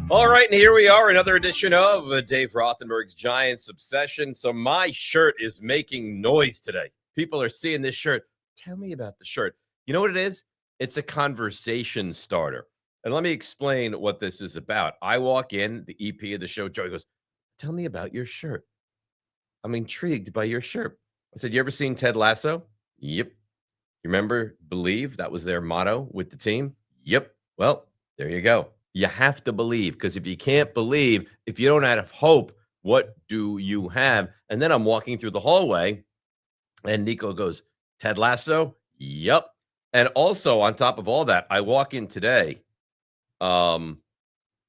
All right, and here we are, another edition of Dave Rothenberg's Giants Obsession. So my shirt is making noise today. People are seeing this shirt. Tell me about the shirt. You know what it is? It's a conversation starter. And let me explain what this is about. I walk in, the EP of the show, Joey goes, tell me about your shirt. I'm intrigued by your shirt. I said, you ever seen Ted Lasso? Yep. You remember Believe? That was their motto with the team? Yep. Well, there you go. You have to believe, because if you can't believe, if you don't have hope, what do you have? And then I'm walking through the hallway and Nico goes, Ted Lasso? Yep. And also on top of all that, I walk in today and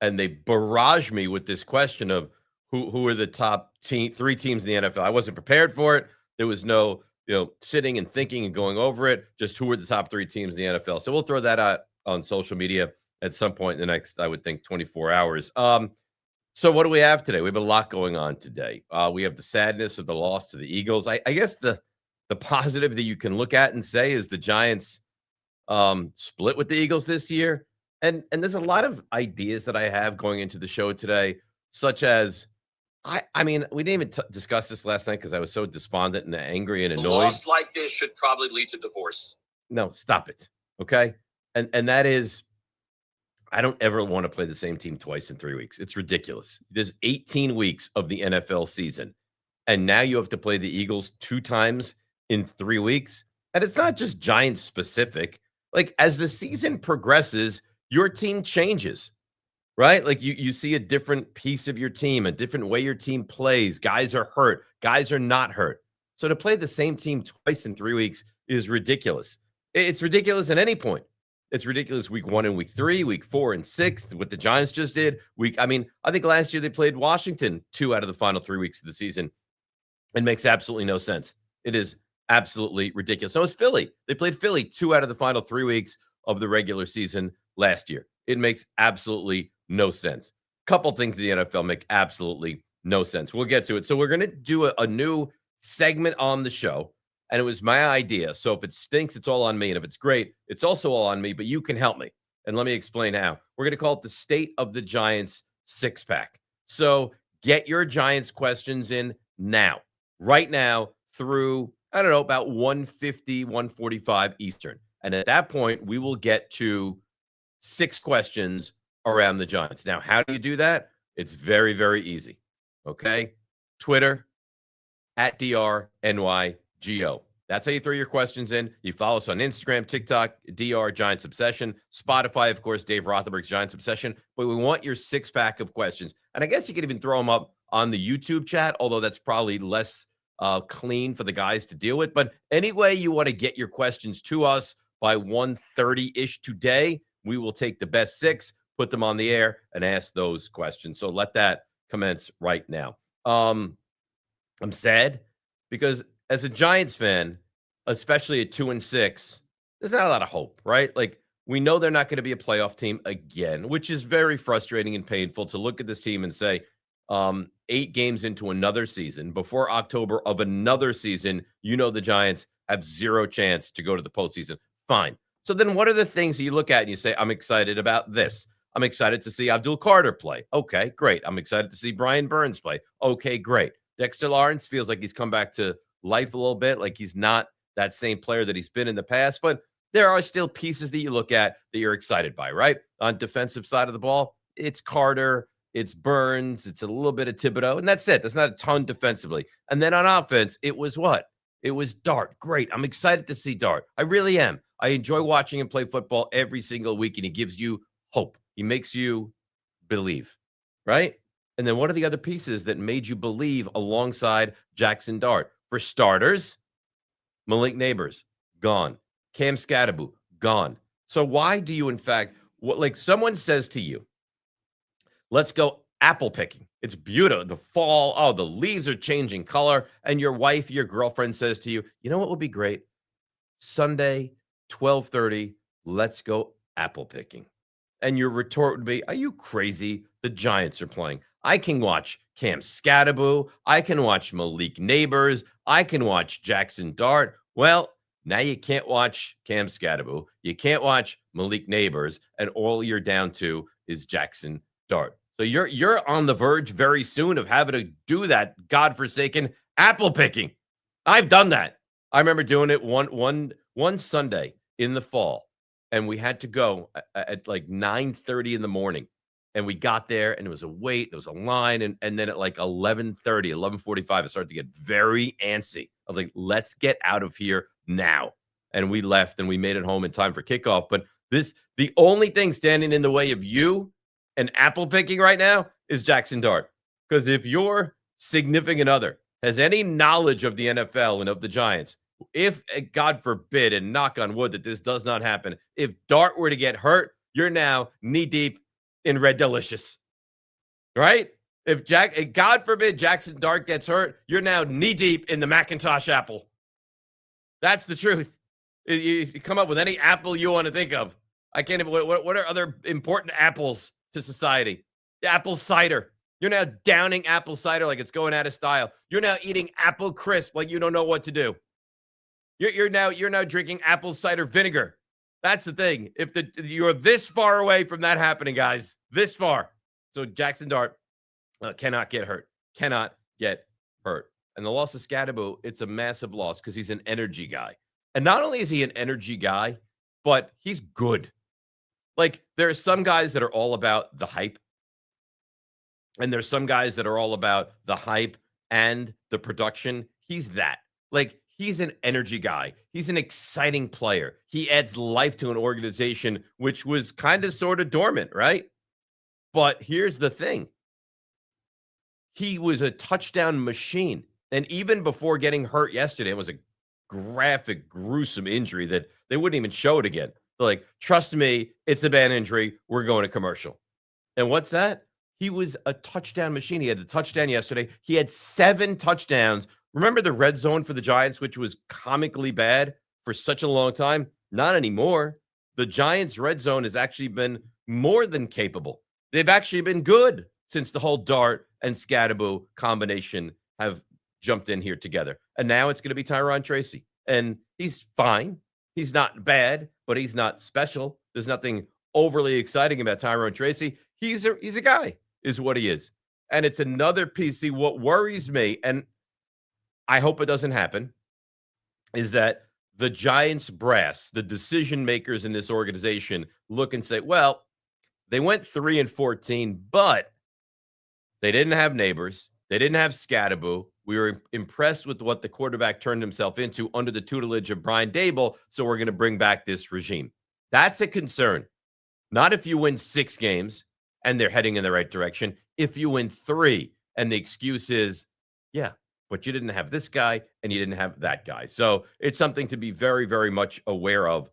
they barrage me with this question of who are the top three teams in the NFL. I wasn't prepared for it. There was no, sitting and thinking and going over it. Just who are the top three teams in the NFL. So we'll throw that out on social media at some point in the next, I would think, 24 hours. So what do we have today? We have a lot going on today. We have the sadness of the loss to the Eagles. I guess the positive that you can look at and say is the Giants split with the Eagles this year. And there's a lot of ideas that I have going into the show today, such as, I mean, we didn't even discuss this last night because I was so despondent and angry and annoyed. A loss like this should probably lead to divorce. No, stop it. Okay. And that is, I don't ever want to play the same team twice in 3 weeks. It's ridiculous. There's 18 weeks of the NFL season, and now you have to play the Eagles 2 times in 3 weeks. And it's not just Giants specific. Like, as the season progresses, your team changes, right? Like you see a different piece of your team, a different way your team plays. Guys are hurt. Guys are not hurt. So to play the same team twice in 3 weeks is ridiculous. It's ridiculous at any point. It's ridiculous week 1 and week 3, week 4 and 6, what the Giants just did. I think last year they played Washington 2 out of the final 3 weeks of the season. It makes absolutely no sense. It is absolutely ridiculous. So is Philly. They played Philly 2 out of the final 3 weeks of the regular season last year. It makes absolutely no sense. Couple things in the NFL make absolutely no sense. We'll get to it. So we're going to do a new segment on the show. And it was my idea. So if it stinks, it's all on me. And if it's great, it's also all on me. But you can help me. And let me explain how. We're going to call it the State of the Giants 6-pack. So get your Giants questions in now. Right now through, I don't know, about 1:50, 1:45 Eastern. And at that point, we will get to 6 questions around the Giants. Now, how do you do that? It's very, very easy. Okay? Twitter, at DRNYGO. That's how you throw your questions in. You follow us on Instagram, TikTok, DR Giants Obsession, Spotify, of course, Dave Rothenberg's Giants Obsession. But we want your 6-pack of questions. And I guess you could even throw them up on the YouTube chat, although that's probably less clean for the guys to deal with. But anyway, you want to get your questions to us by 1:30-ish today. We will take the best 6, put them on the air, and ask those questions. So let that commence right now. I'm sad because as a Giants fan, especially at 2-6, there's not a lot of hope, right? Like, we know they're not going to be a playoff team again, which is very frustrating and painful to look at this team and say, 8 games into another season, before October of another season, the Giants have 0 chance to go to the postseason. Fine. So then what are the things that you look at and you say, I'm excited about this? I'm excited to see Abdul Carter play. Okay, great. I'm excited to see Brian Burns play. Okay, great. Dexter Lawrence feels like he's come back to life a little bit, like he's not that same player that he's been in the past, but there are still pieces that you look at that you're excited by, right? On defensive side of the ball, it's Carter, it's Burns, it's a little bit of Thibodeau, and that's it. That's not a ton defensively. And then on offense, it was what? It was Dart. Great. I'm excited to see Dart. I really am. I enjoy watching him play football every single week, and he gives you hope. He makes you believe, right? And then what are the other pieces that made you believe alongside Jackson Dart? For starters, Malik Neighbors, gone. Cam Scatterbu, gone. So why do you, in fact, someone says to you, let's go apple picking. It's beautiful. The fall, the leaves are changing color. And your wife, your girlfriend says to you, you know what would be great? Sunday, 12:30, let's go apple picking. And your retort would be, are you crazy? The Giants are playing. I can watch Cam Scatterbu. I can watch Malik Neighbors. I can watch Jackson Dart. Well, now you can't watch Cam Scatterbu. You can't watch Malik Neighbors. And all you're down to is Jackson Dart. So you're on the verge very soon of having to do that godforsaken apple picking. I've done that. I remember doing it one Sunday in the fall, and we had to go at like 9:30 in the morning. And we got there, and it was a wait, there was a line, and then at like 11:30, 11:45, it started to get very antsy. I was like, let's get out of here now. And we left, and we made it home in time for kickoff. But the only thing standing in the way of you and apple picking right now is Jackson Dart. Because if your significant other has any knowledge of the NFL and of the Giants, if, God forbid, and knock on wood that this does not happen, if Dart were to get hurt, you're now knee deep in Red Delicious, right? If God forbid, Jackson Dart gets hurt, you're now knee deep in the Macintosh apple. That's the truth. You come up with any apple you want to think of. I can't even. What are other important apples to society? Apple cider. You're now downing apple cider like it's going out of style. You're now eating apple crisp like you don't know what to do. You're now drinking apple cider vinegar. That's the thing. If you're this far away from that happening, guys, this far. So Jackson Dart cannot get hurt. Cannot get hurt. And the loss of Scadaboo, it's a massive loss because he's an energy guy. And not only is he an energy guy, but he's good. Like, there are some guys that are all about the hype. And there's some guys that are all about the hype and the production. He's that. Like, he's an energy guy. He's an exciting player. He adds life to an organization which was kind of sort of dormant, right? But here's the thing. He was a touchdown machine. And even before getting hurt yesterday, it was a graphic, gruesome injury that they wouldn't even show it again. They're like, trust me, it's a bad injury. We're going to commercial. And what's that? He was a touchdown machine. He had the touchdown yesterday. He had 7 touchdowns. Remember the red zone for the Giants, which was comically bad for such a long time? Not anymore. The Giants' red zone has actually been more than capable. They've actually been good since the whole Dart and Scadaboo combination have jumped in here together. And now it's going to be Tyron Tracy. And he's fine. He's not bad, but he's not special. There's nothing overly exciting about Tyron Tracy. He's a guy, is what he is. And it's another piece. See, what worries me, and I hope it doesn't happen, is that the Giants brass, the decision makers in this organization, look and say, well, they went 3-14, but they didn't have Neighbors. They didn't have Scadaboo. We were impressed with what the quarterback turned himself into under the tutelage of Brian Daboll, so we're going to bring back this regime. That's a concern. Not if you win 6 games and they're heading in the right direction. If you win 3 and the excuse is, yeah, but you didn't have this guy and you didn't have that guy. So it's something to be very, very much aware of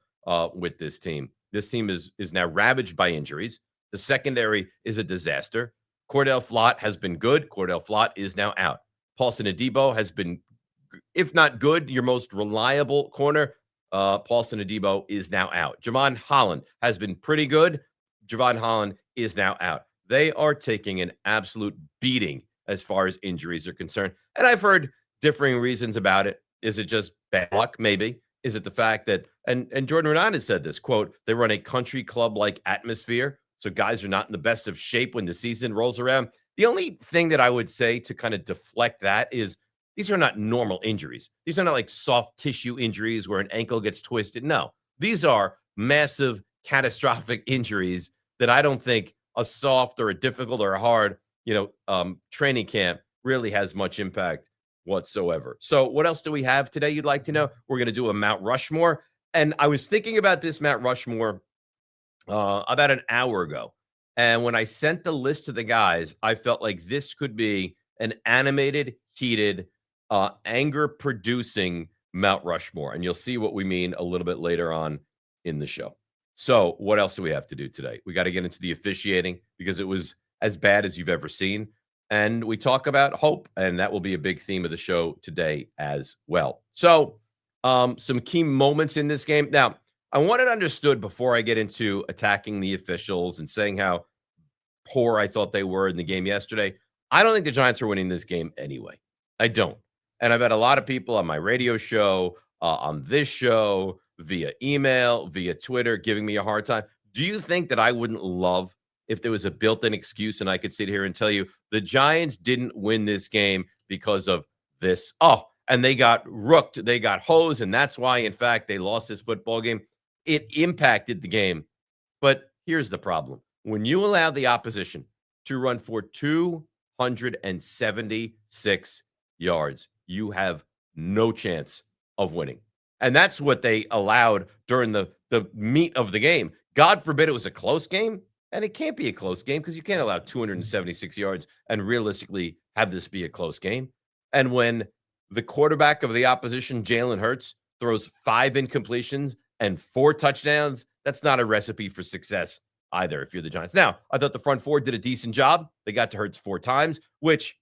with this team. This team is now ravaged by injuries. The secondary is a disaster. Cordell Flott has been good. Cordell Flott is now out. Paulson Adebo has been, if not good, your most reliable corner. Paulson Adebo is now out. Javon Holland has been pretty good. Javon Holland is now out. They are taking an absolute beating as far as injuries are concerned. And I've heard differing reasons about it. Is it just bad luck? Maybe. Is it the fact that, and Jordan Renan has said this, quote, they run a country club-like atmosphere, so guys are not in the best of shape when the season rolls around. The only thing that I would say to kind of deflect that is these are not normal injuries. These are not like soft tissue injuries where an ankle gets twisted. No, these are massive, catastrophic injuries that I don't think a soft or a difficult or a hard, training camp really has much impact whatsoever. So what else do we have today you'd like to know? We're going to do a Mount Rushmore. And I was thinking about this Mount Rushmore about an hour ago. And when I sent the list to the guys, I felt like this could be an animated, heated, anger-producing Mount Rushmore. And you'll see what we mean a little bit later on in the show. So what else do we have to do today? We got to get into the officiating because it was as bad as you've ever seen. And we talk about hope, and that will be a big theme of the show today as well. So some key moments in this game. Now, I want it understood before I get into attacking the officials and saying how poor I thought they were in the game yesterday. I don't think the Giants are winning this game anyway. I don't. And I've had a lot of people on my radio show, on this show, via email, via Twitter, giving me a hard time. Do you think that I wouldn't love if there was a built-in excuse and I could sit here and tell you the Giants didn't win this game because of this. Oh, and they got rooked, they got hosed, and that's why, in fact, they lost this football game. It impacted the game. But here's the problem. When you allow the opposition to run for 276 yards, you have no chance of winning. And that's what they allowed during the meat of the game. God forbid it was a close game. And it can't be a close game because you can't allow 276 yards and realistically have this be a close game. And when the quarterback of the opposition, Jalen Hurts, throws 5 incompletions and 4 touchdowns, that's not a recipe for success either if you're the Giants. Now, I thought the front four did a decent job. They got to Hurts 4 times, which,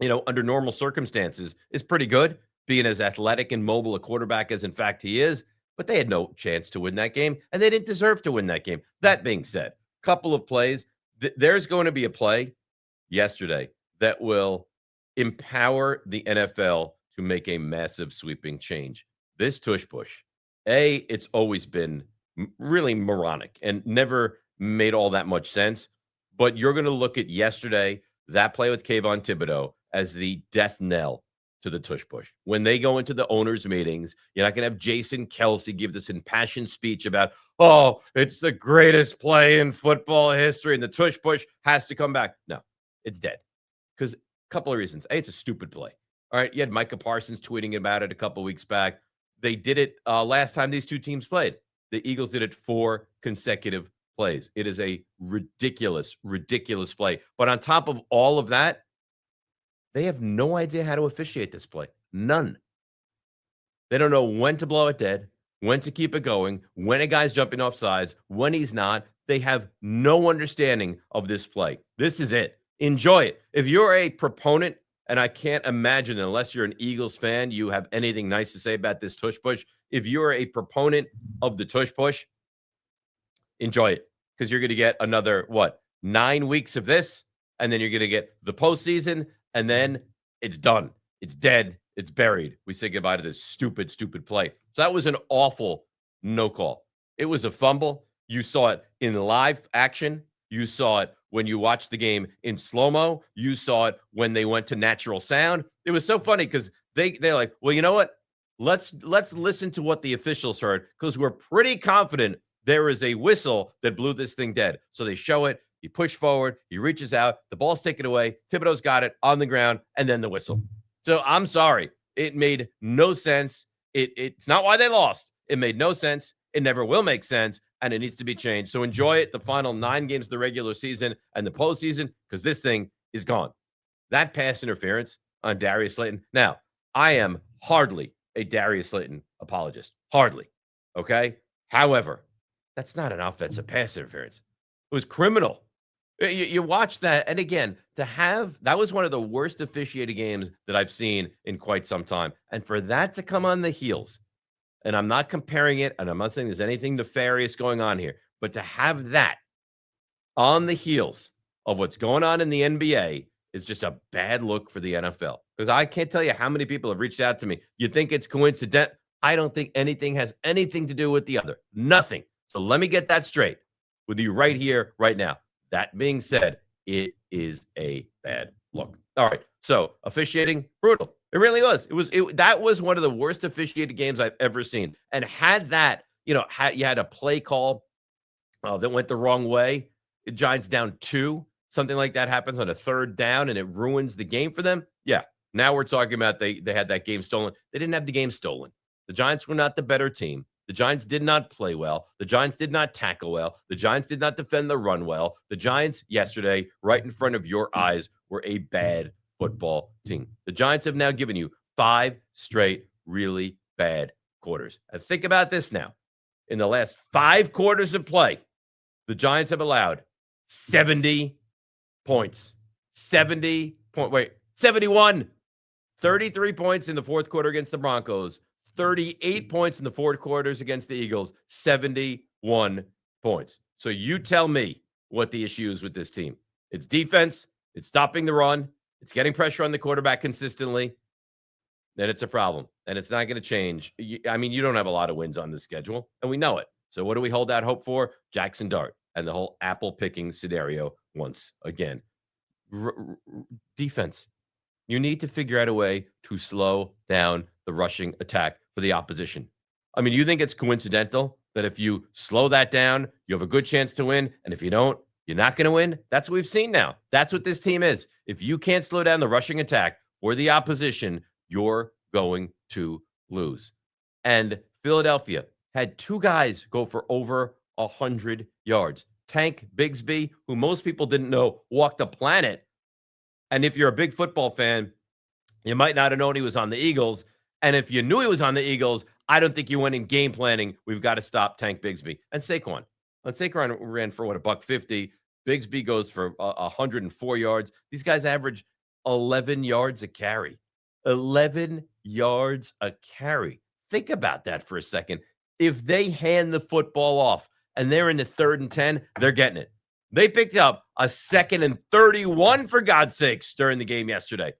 under normal circumstances is pretty good, being as athletic and mobile a quarterback as, in fact, he is. But they had no chance to win that game, and they didn't deserve to win that game. That being said, couple of plays. There's going to be a play yesterday that will empower the NFL to make a massive sweeping change. This tush push, it's always been really moronic and never made all that much sense. But you're going to look at yesterday, that play with Kayvon Thibodeau, as the death knell to the tush push. When they go into the owners' meetings, you're not going to have Jason Kelsey give this impassioned speech about, oh, it's the greatest play in football history, and the tush push has to come back. No, it's dead. Because a couple of reasons. A, it's a stupid play. All right, you had Micah Parsons tweeting about it a couple of weeks back. They did it last time these two teams played. The Eagles did it 4 consecutive plays. It is a ridiculous, ridiculous play. But on top of all of that, they have no idea how to officiate this play. None. They don't know when to blow it dead, when to keep it going, when a guy's jumping off sides, when he's not. They have no understanding of this play. This is it. Enjoy it. If you're a proponent, and I can't imagine, unless you're an Eagles fan, you have anything nice to say about this tush push. If you're a proponent of the tush push, enjoy it, because you're going to get another, 9 weeks of this, and then you're going to get the postseason, and then it's done. It's dead. It's buried. We say goodbye to this stupid, stupid play. So that was an awful no call. It was a fumble. You saw it in live action. You saw it when you watched the game in slow-mo. You saw it when they went to natural sound. It was so funny because they're like, well, you know what? Let's listen to what the officials heard, because we're pretty confident there is a whistle that blew this thing dead. So they show it. He pushed forward. He reaches out. The ball's taken away. Thibodeau's got it on the ground, and then the whistle. So I'm sorry. It made no sense. It's not why they lost. It made no sense. It never will make sense, and it needs to be changed. So enjoy it, the final 9 games of the regular season and the postseason, because this thing is gone. That pass interference on Darius Slayton. Now, I am hardly a Darius Slayton apologist. Hardly. Okay? However, that's not an offensive pass interference. It was criminal. You watch that, and again, that was one of the worst officiated games that I've seen in quite some time. And for that to come on the heels, and I'm not comparing it, and I'm not saying there's anything nefarious going on here, but to have that on the heels of what's going on in the NBA is just a bad look for the NFL. Because I can't tell you how many people have reached out to me. You think it's coincidental? I don't think anything has anything to do with the other. Nothing. So let me get that straight with you right here, right now. That being said, it is a bad look. All right. So officiating, brutal. It really was. That was one of the worst officiated games I've ever seen. And had that, you had a play call that went the wrong way, the Giants down 2, something like that happens on a 3rd down, and it ruins the game for them. Yeah. Now we're talking about they had that game stolen. They didn't have the game stolen. The Giants were not the better team. The Giants did not play well. The Giants did not tackle well. The Giants did not defend the run well. The Giants yesterday, right in front of your eyes, were a bad football team. The Giants have now given you 5 straight really bad quarters. And think about this now. In the last 5 quarters of play, the Giants have allowed 70 points. 71. 33 points in the 4th quarter against the Broncos. 38 points in the 4 quarters against the Eagles, 71 points. So you tell me what the issue is with this team. It's defense. It's stopping the run. It's getting pressure on the quarterback consistently. Then it's a problem, and it's not going to change. You don't have a lot of wins on the schedule, and we know it. So what do we hold out hope for? Jackson Dart. and the whole apple picking scenario once again. Defense. You need to figure out a way to slow down the rushing attack for the opposition. I mean, you think it's coincidental that if you slow that down, you have a good chance to win, and if you don't, you're not going to win? That's what we've seen now. That's what this team is. If you can't slow down the rushing attack for the opposition, you're going to lose. And Philadelphia had 2 guys go for over 100 yards. Tank Bigsby, who most people didn't know walked the planet. And if you're a big football fan, you might not have known he was on the Eagles. And if you knew he was on the Eagles, I don't think you went in game planning. We've got to stop Tank Bigsby. And Saquon. Saquon ran for what, $150. Bigsby goes for 104 yards. These guys average 11 yards a carry. 11 yards a carry. Think about that for a second. If they hand the football off and they're in the 3rd and 10, they're getting it. They picked up a 2nd and 31, for God's sakes, during the game yesterday.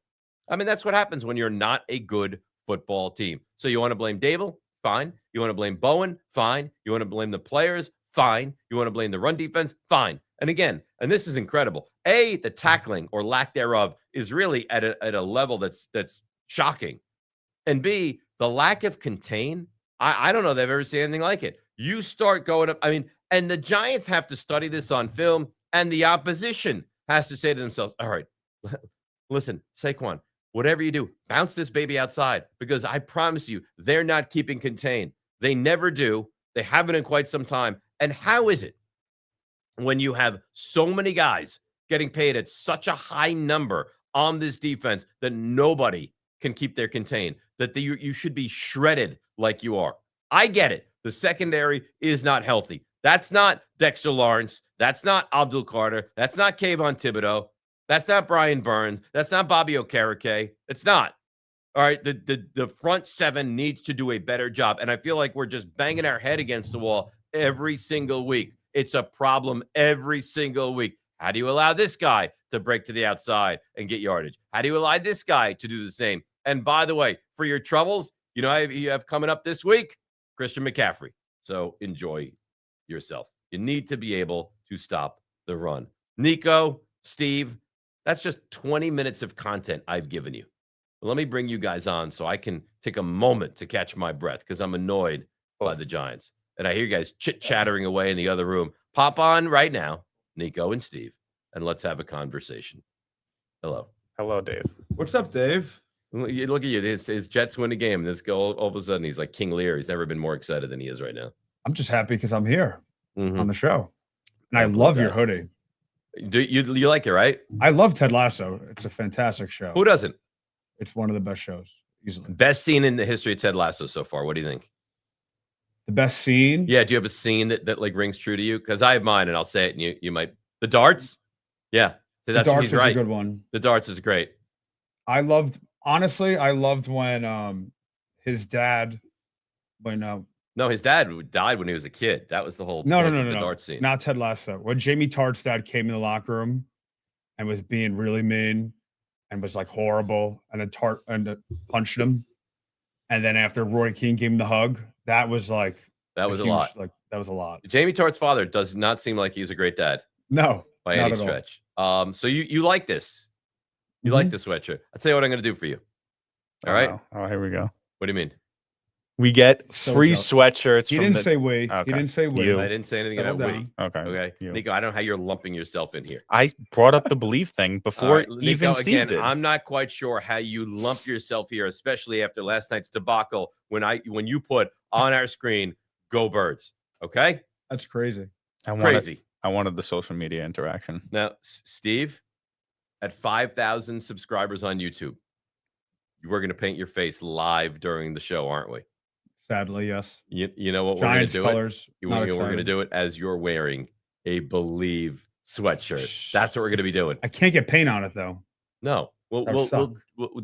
I mean, that's what happens when you're not a good football team. So you want to blame Dable? Fine. You want to blame Bowen? Fine. You want to blame the players? Fine. You want to blame the run defense? Fine. And again, and this is incredible. A, the tackling or lack thereof is really at a level that's shocking. And B, the lack of contain. I don't know that I've ever seen anything like it. You start going up. I mean, and the Giants have to study this on film, and the opposition has to say to themselves, all right, listen, Saquon, whatever you do, bounce this baby outside, because I promise you, they're not keeping contained. They never do. They haven't in quite some time. And how is it when you have so many guys getting paid at such a high number on this defense that nobody can keep their contain, that you should be shredded like you are? I get it. The secondary is not healthy. That's not Dexter Lawrence. That's not Abdul Carter. That's not Kayvon Thibodeau. That's not Brian Burns. That's not Bobby Okereke. It's not. All right. The front 7 needs to do a better job. And I feel like we're just banging our head against the wall every single week. It's a problem every single week. How do you allow this guy to break to the outside and get yardage? How do you allow this guy to do the same? And by the way, for your troubles, you know, you have coming up this week, Christian McCaffrey. So enjoy yourself. You need to be able to stop the run. Nico, Steve, that's just 20 minutes of content I've given you. But let me bring you guys on so I can take a moment to catch my breath, because I'm annoyed by the Giants. And I hear you guys chit-chattering away in the other room. Pop on right now, Nico and Steve, and let's have a conversation. Hello. Hello, Dave. What's up, Dave? Look at you. His Jets win a game. This guy, all of a sudden, he's like King Lear. He's never been more excited than he is right now. I'm just happy because I'm here on the show. And I I love your hoodie. Do you like it, right? I love Ted Lasso. It's a fantastic show. Who doesn't? It's one of the best shows, easily. Best scene in the history of Ted Lasso so far. What do you think? The best scene? Yeah, do you have a scene that like rings true to you? Because I have mine, and I'll say it, and you might. The darts? Yeah. The darts is a good one. The darts is great. I loved when his dad, No, his dad died when he was a kid. That was the whole no, the dart scene. Not Ted Lasso. When Jamie Tartt's dad came in the locker room and was being really mean and was like horrible, and then Tart punched him, and then after Roy Keane gave him the hug, that was like that was a lot. Like that was a lot. Jamie Tartt's father does not seem like he's a great dad. No, by any stretch. So you like this? You like the sweatshirt? I'll tell you what I'm going to do for you. All right. Oh, here we go. What do you mean? We get free sweatshirts. He didn't say we. Okay. He didn't say we. I didn't say anything about we. Okay. Nico, I don't know how you're lumping yourself in here. I brought up the belief thing before even Steve again, did. I'm not quite sure how you lump yourself here, especially after last night's debacle when you put on our screen "Go Birds." Okay, that's crazy. I wanted the social media interaction. Now, Steve, at 5,000 subscribers on YouTube, we're going to paint your face live during the show, aren't we? Sadly, yes. You know what Giants we're going to do? Colors. We're going to do it as you're wearing a Believe sweatshirt. That's what we're going to be doing. I can't get paint on it though. No, no,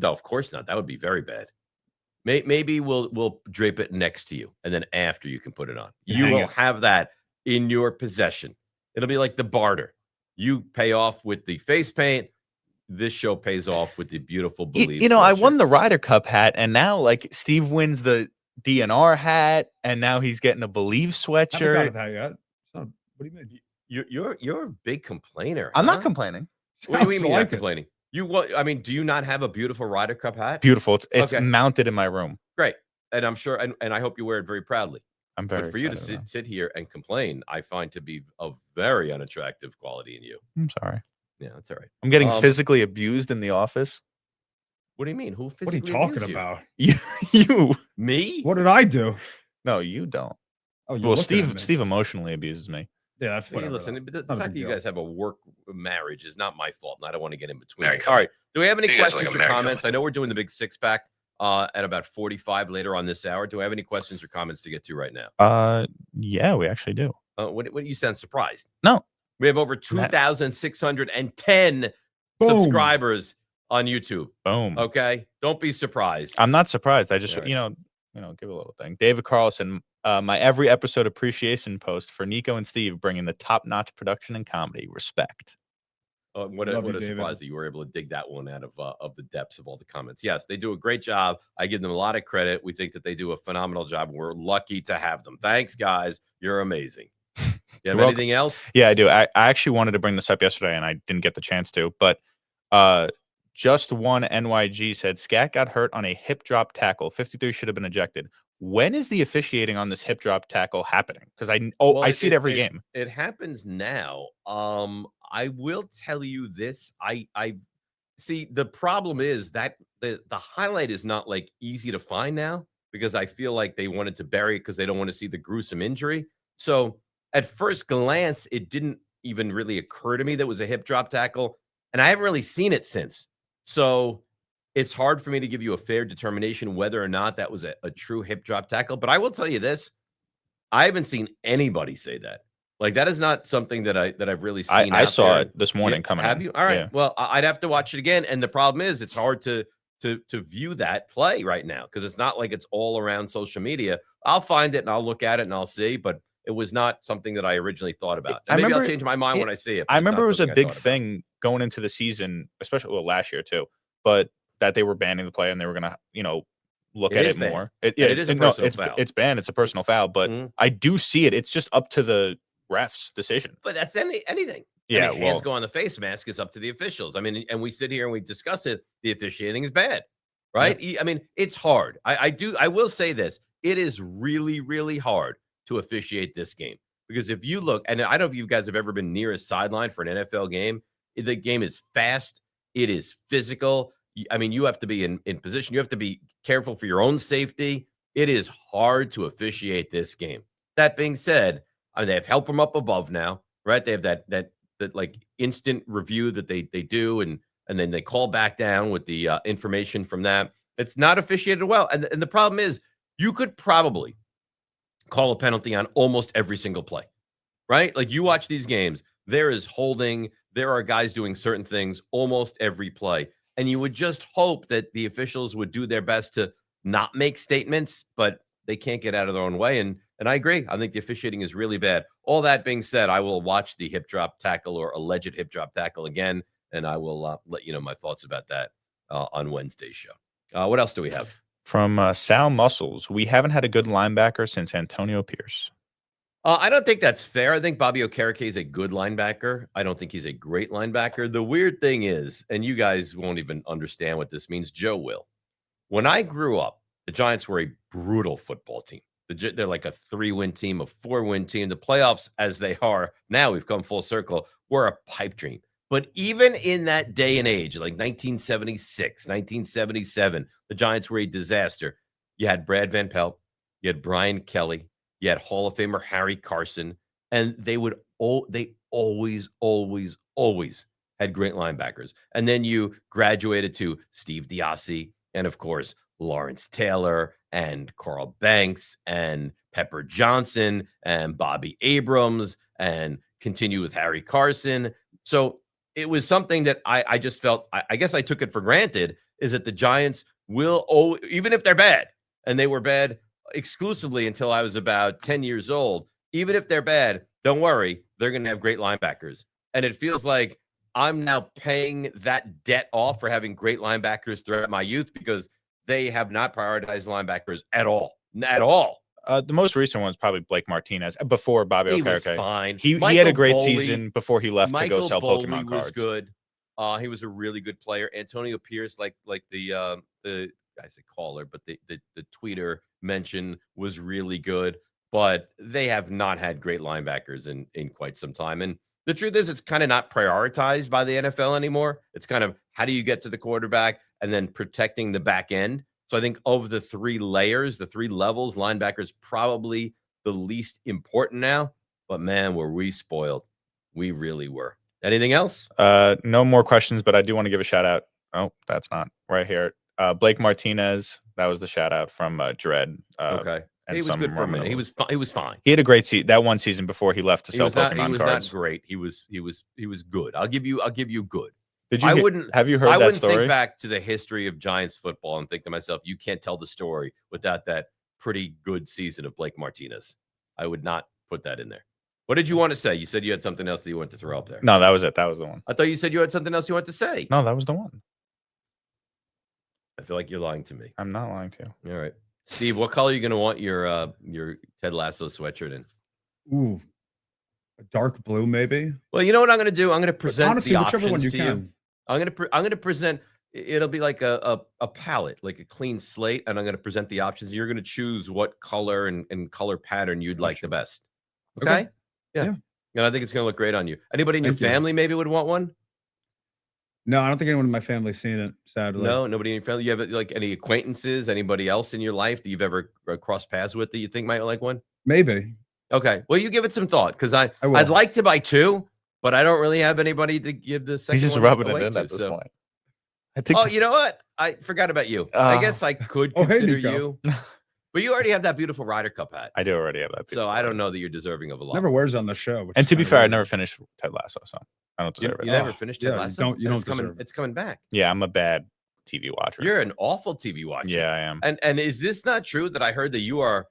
of course not. That would be very bad. Maybe we'll drape it next to you, and then after you can put it on. You will have that in your possession. It'll be like the barter. You pay off with the face paint. This show pays off with the beautiful Believe. You know, I won the Ryder Cup hat, and now like Steve wins the DNR hat, and now he's getting a Believe sweatshirt. I haven't got that yet. So, what do you mean? You're a big complainer. I'm huh? not complaining. What do you mean Sounds you're like not it. complaining? I mean, do you not have a beautiful Ryder Cup hat? Beautiful. It's Okay. mounted in my room. Great. And I'm sure, and I hope you wear it very proudly. I'm very But for you to excited about sit here and complain, I find to be a very unattractive quality in you. it. I'm sorry. Yeah, that's all right. I'm getting Um, physically abused in the office. What do you mean? Who What are you physically talking abused you? about? You. Me? What did I do? No, you don't. Oh, you're Well, looking at me. Steve emotionally abuses me. Yeah, that's Hey, whatever. listen, though. but the Not a fact big that you deal. guys have a work marriage is not my fault, and I don't want to get in between. Married All couple. right. Do we have any You guys are like questions a or married comments? couple. I know we're doing the big six pack at about 45 later on this hour. Do I have any questions or comments to get to right now? Yeah, we actually do. What you sound surprised? No. We have over 2,610 subscribers on YouTube. Boom. Okay. Don't be surprised. I'm not surprised. I just, All right. give a little thing. David Carlson, my every episode appreciation post for Nico and Steve bringing the top-notch production and comedy. Respect. What Love a you, surprise David. that you were able to dig that one out of the depths of all the comments. Yes, they do a great job. I give them a lot of credit. We think that they do a phenomenal job. We're lucky to have them. Thanks, guys. You're amazing. You have You're anything else? Yeah, I do. I actually wanted to bring this up yesterday, and I didn't get the chance to. But just one NYG said Scat got hurt on a hip drop tackle. 53 should have been ejected. When is the officiating on this hip drop tackle happening? Because I see it every game. It happens now. I will tell you this. I see the problem is that the highlight is not like easy to find now because I feel like they wanted to bury it because they don't want to see the gruesome injury. So at first glance, it didn't even really occur to me that it was a hip drop tackle, and I haven't really seen it since. So it's hard for me to give you a fair determination whether or not that was a true hip drop tackle. But I will tell you this. I haven't seen anybody say that. Like that is not something that I've really seen. I saw there. it this morning coming Have in. you? All right. Yeah. Well, I'd have to watch it again. And the problem is it's hard to view that play right now because it's not like it's all around social media. I'll find it and I'll look at it and I'll see, but it was not something that I originally thought about. And maybe I'll change my mind when I see it. I remember it was a big thing going into the season, especially last year too, but that they were banning the play and they were going to, look at it more. It is a personal foul. It's banned. It's a personal foul, but I do see it. It's just up to the ref's decision. But that's anything. Yeah, hands go on the face mask is up to the officials. I mean, and we sit here and we discuss it. The officiating is bad, right? Yeah. I mean, it's hard. I will say this. It is really, really hard to officiate this game because if you look, and I don't know if you guys have ever been near a sideline for an NFL game. The game is fast. It is physical. I mean, you have to be in position. You have to be careful for your own safety. It is hard to officiate this game. That being said, I mean, they have help from up above now, right? They have that like instant review that they do, and then they call back down with the information from that. It's not officiated well, and the problem is you could probably call a penalty on almost every single play, right? Like you watch these games, there is holding, there are guys doing certain things almost every play. And you would just hope that the officials would do their best to not make statements, but they can't get out of their own way. And I agree. I think the officiating is really bad. All that being said, I will watch the hip drop tackle or alleged hip drop tackle again, and I will let you know my thoughts about that on Wednesday's show. What else do we have? From Sal Muscles, we haven't had a good linebacker since Antonio Pierce. I don't think that's fair. I think Bobby Okereke is a good linebacker. I don't think he's a great linebacker. The weird thing is, and you guys won't even understand what this means, Joe will. When I grew up, the Giants were a brutal football team. They're like a 3-win team, a 4-win team. The playoffs, as they are now, we've come full circle, were a pipe dream. But even in that day and age, like 1976, 1977, the Giants were a disaster. You had Brad Van Pelt. You had Brian Kelly. You had Hall of Famer Harry Carson, and they always had great linebackers. And then you graduated to Steve Diassi and, of course, Lawrence Taylor and Carl Banks and Pepper Johnson and Bobby Abrams and continue with Harry Carson. So it was something that I just felt, I guess I took it for granted, is that the Giants will, even if they're bad, and they were bad exclusively until I was about 10 years old. Even if they're bad, don't worry, they're going to have great linebackers. And it feels like I'm now paying that debt off for having great linebackers throughout my youth because they have not prioritized linebackers at all. At all. The most recent one was probably Blake Martinez before Bobby He was Okereke. fine. He had Michael a great Boley- season before he left to go Michael sell Boley Pokemon was cards. good. He was a really good player. Antonio Pierce, like the I say caller, but the tweeter mentioned was really good. But they have not had great linebackers in quite some time. And the truth is, it's kind of not prioritized by the NFL anymore. It's kind of how do you get to the quarterback and then protecting the back end. So I think of the 3 layers, the 3 levels, linebackers probably the least important now. But man, were we spoiled. We really were. Anything else? No more questions, but I do want to give a shout out. Oh, that's not right here. Blake Martinez. That was the shout out from Dread. Okay. And He was some good for a minute. Romano. He was fine. He had a great season. That one season before he left to He sell was not cards. great. He was good. I'll give you good. Did you? I wouldn't have you heard I that wouldn't story? think back to the history of Giants football and think to myself, you can't tell the story without that pretty good season of Blake Martinez. I would not put that in there. What did you want to say? You said you had something else that you wanted to throw up there. No, that was it. That was the one. I thought you said you had something else you wanted to say. No, that was the one. I feel like you're lying to me. I'm not lying to you. All right. Steve, what color are you going to want your Ted Lasso sweatshirt in? Ooh, a dark blue, maybe. Well, you know what I'm going to do? I'm going to present Honestly, the whichever one options you to you. can. I'm going to present. It'll be like a palette, like a clean slate, and I'm going to present the options. You're going to choose what color and color pattern you'd like the best. Okay? Yeah. And I think it's going to look great on you. Anybody in your Thank you. family maybe would want one? No, I don't think anyone in my family's seen it, sadly. No, nobody in your family. You have like any acquaintances, anybody else in your life that you've ever crossed paths with that you think might like one? Maybe. Okay. Well, you give it some thought because I will. I'd like to buy 2, but I don't really have anybody to give the second He's just one rubbing away it in to, at this so. point. I think. Oh, you know what? I forgot about you. I guess I could Oh, hey, consider Nico. you, but you already have that beautiful Ryder Cup hat. I do already have that. So I don't know that you're deserving of a lot. Never wears on the show. which And is to be kinda fair, I weird. never finished Ted Lasso, so I don't You, deserve it. you never Oh, finished yeah, Ted you Lasso? don't- you And don't it's coming. deserve it. It's coming back. Yeah, I'm a bad TV watcher. You're an awful TV watcher. Yeah, I am. And is this not true that I heard that you are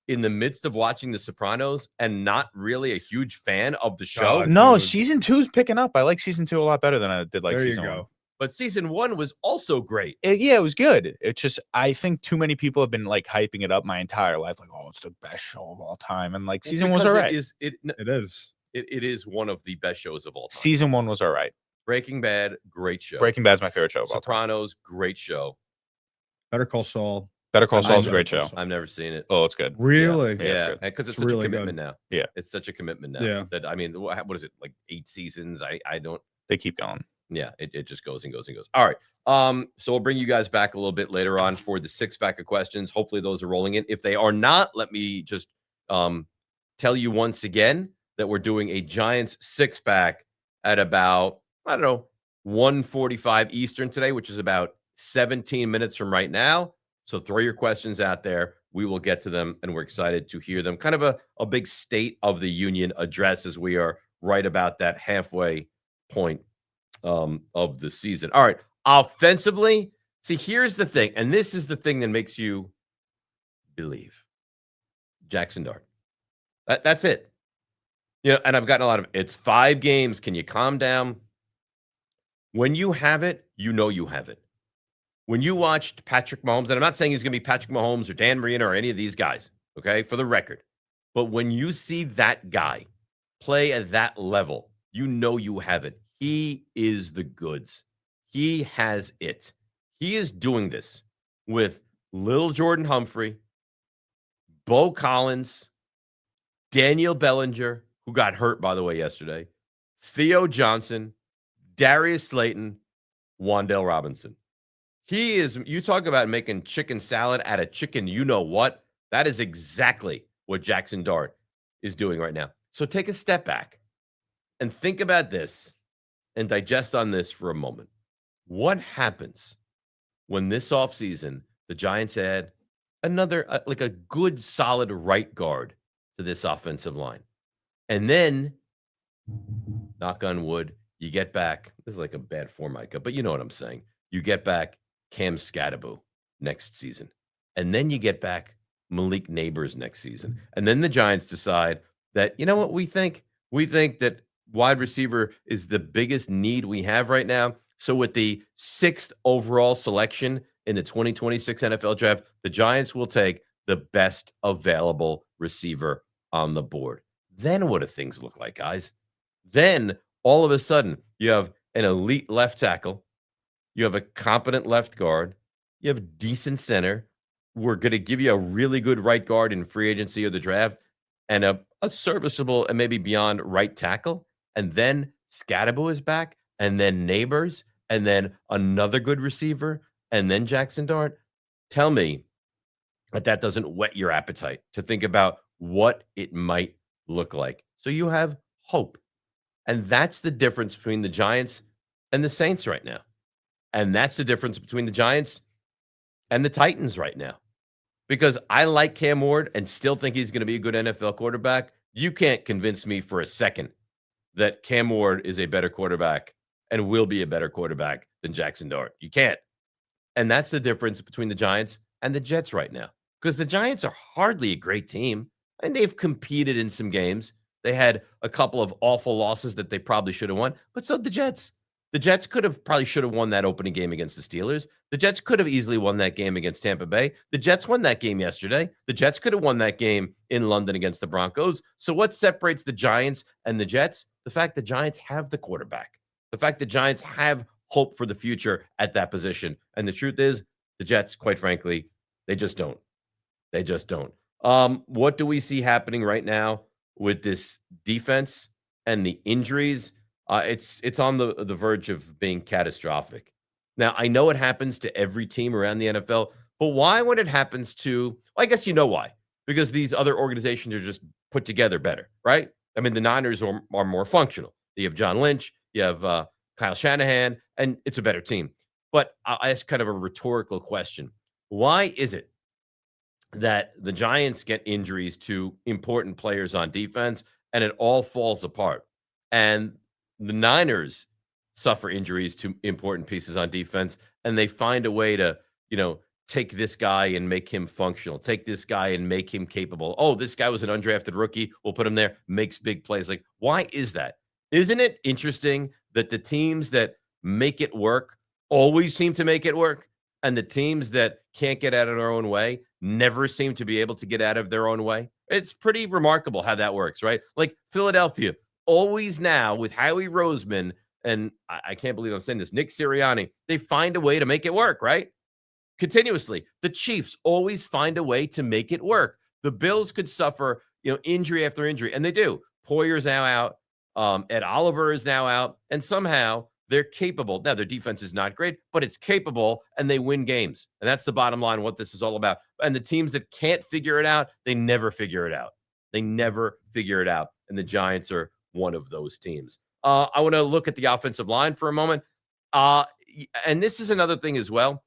in the midst of watching The Sopranos and not really a huge fan of the show? God. No, dude. season 2's picking up. I like season 2 a lot better than I did like there you season go. 1. But season 1 was also great. Yeah, it was good. It's just I think too many people have been like hyping it up my entire life, like, oh, it's the best show of all time, and like season 1 was Because alright. It is. It is one of the best shows of all time. Season 1 was alright. Breaking Bad, great show. Breaking Bad's my favorite show of all time. Sopranos, great show. Better Call Saul. Better Call I've Saul's a never- great show. I've never seen it. Oh, it's good. Really? Yeah, it's Yeah, good. because it's It's such really a commitment good. now. Yeah. It's such a commitment now. Yeah. That I mean, what is it like 8 seasons? I don't. They keep going. Yeah, it just goes and goes and goes. All right. So we'll bring you guys back a little bit later on for the 6-pack of questions. Hopefully those are rolling in. If they are not, let me just tell you once again that we're doing a Giants 6-pack at about, I don't know, 1:45 Eastern today, which is about 17 minutes from right now. So throw your questions out there. We will get to them, and we're excited to hear them. Kind of a big State of the Union address as we are right about that halfway point of the season. All right. Offensively, see, here's the thing, and this is the thing that makes you believe. Jackson Dart. That's it. You know, and I've gotten a lot of, it's 5 games. Can you calm down? When you have it, you know you have it. When you watched Patrick Mahomes, and I'm not saying he's going to be Patrick Mahomes or Dan Marino or any of these guys, okay, for the record. But when you see that guy play at that level, you know you have it. He is the goods. He has it. He is doing this with Lil Jordan Humphrey, Bo Collins, Daniel Bellinger, who got hurt, by the way, yesterday, Theo Johnson, Darius Slayton, Wan'Dale Robinson. He is, you talk about making chicken salad out of chicken, you know what? That is exactly what Jackson Dart is doing right now. So take a step back and think about this and digest on this for a moment. What happens when this offseason the Giants add another, like a good, solid right guard to this offensive line? And then, knock on wood, you get back, this is like a bad Formica, but you know what I'm saying. You get back Cam Scatterbo next season. And then you get back Malik Neighbors next season. And then the Giants decide that, you know what we think? We think that wide receiver is the biggest need we have right now. So with the 6th overall selection in the 2026 NFL draft, the Giants will take the best available receiver on the board. Then what do things look like, guys? Then all of a sudden, you have an elite left tackle, you have a competent left guard, you have decent center. We're going to give you a really good right guard in free agency or the draft, and a serviceable and maybe beyond right tackle. And then Scatterbo is back, and then Neighbors, and then another good receiver, and then Jackson Dart. Tell me that doesn't whet your appetite to think about what it might look like. So you have hope. And that's the difference between the Giants and the Saints right now. And that's the difference between the Giants and the Titans right now. Because I like Cam Ward and still think he's going to be a good NFL quarterback. You can't convince me for a second that Cam Ward is a better quarterback and will be a better quarterback than Jackson Dart. You can't. And that's the difference between the Giants and the Jets right now. Because the Giants are hardly a great team, and they've competed in some games. They had a couple of awful losses that they probably should have won, but so did the Jets. The Jets probably should have won that opening game against the Steelers. The Jets could have easily won that game against Tampa Bay. The Jets won that game yesterday. The Jets could have won that game in London against the Broncos. So what separates the Giants and the Jets? The fact the Giants have the quarterback. The fact the Giants have hope for the future at that position. And the truth is, the Jets, quite frankly, they just don't. They just don't. What do we see happening right now with this defense and the injuries? It's on the verge of being catastrophic. Now, I know it happens to every team around the NFL, but why when it happens to, well, I guess you know why. Because these other organizations are just put together better, right? I mean, the Niners are more functional. You have John Lynch, you have Kyle Shanahan, and it's a better team. But I'll ask kind of a rhetorical question. Why is it that the Giants get injuries to important players on defense and it all falls apart? And the Niners suffer injuries to important pieces on defense, and they find a way to, take this guy and make him functional, take this guy and make him capable. Oh, this guy was an undrafted rookie. We'll put him there, makes big plays. Like, why is that? Isn't it interesting that the teams that make it work always seem to make it work, and the teams that can't get out of their own way never seem to be able to get out of their own way? It's pretty remarkable how that works, right? Like Philadelphia, always now with Howie Roseman, and I can't believe I'm saying this, Nick Sirianni, they find a way to make it work, right? Continuously. The Chiefs always find a way to make it work. The Bills could suffer, injury after injury, and they do. Poyer's now out. Ed Oliver is now out, and somehow they're capable. Now, their defense is not great, but it's capable, and they win games. And that's the bottom line, what this is all about. And the teams that can't figure it out, they never figure it out. They never figure it out. And the Giants are one of those teams. I want to look at the offensive line for a moment. And this is another thing as well.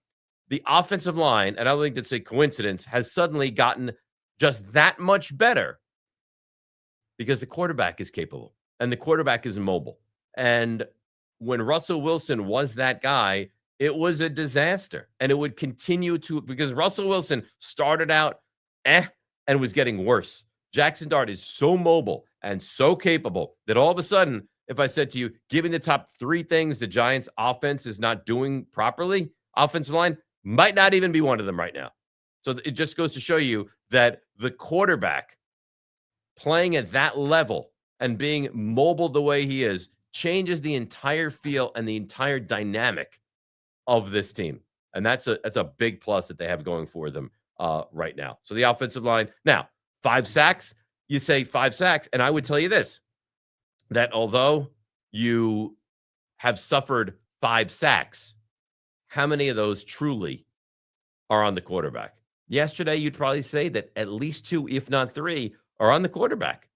The offensive line, and I don't think it's a coincidence, has suddenly gotten just that much better because the quarterback is capable and the quarterback is mobile. And when Russell Wilson was that guy, it was a disaster. And it would continue to, because Russell Wilson started out and was getting worse. Jackson Dart is so mobile and so capable that all of a sudden, if I said to you, give me the top 3 things the Giants offense is not doing properly, offensive line might not even be one of them right now. So it just goes to show you that the quarterback playing at that level and being mobile the way he is changes the entire feel and the entire dynamic of this team. And that's a big plus that they have going for them right now. So the offensive line. Now, 5 sacks, you say 5 sacks. And I would tell you this, that although you have suffered 5 sacks, how many of those truly are on the quarterback? Yesterday, you'd probably say that at least 2, if not 3, are on the quarterback,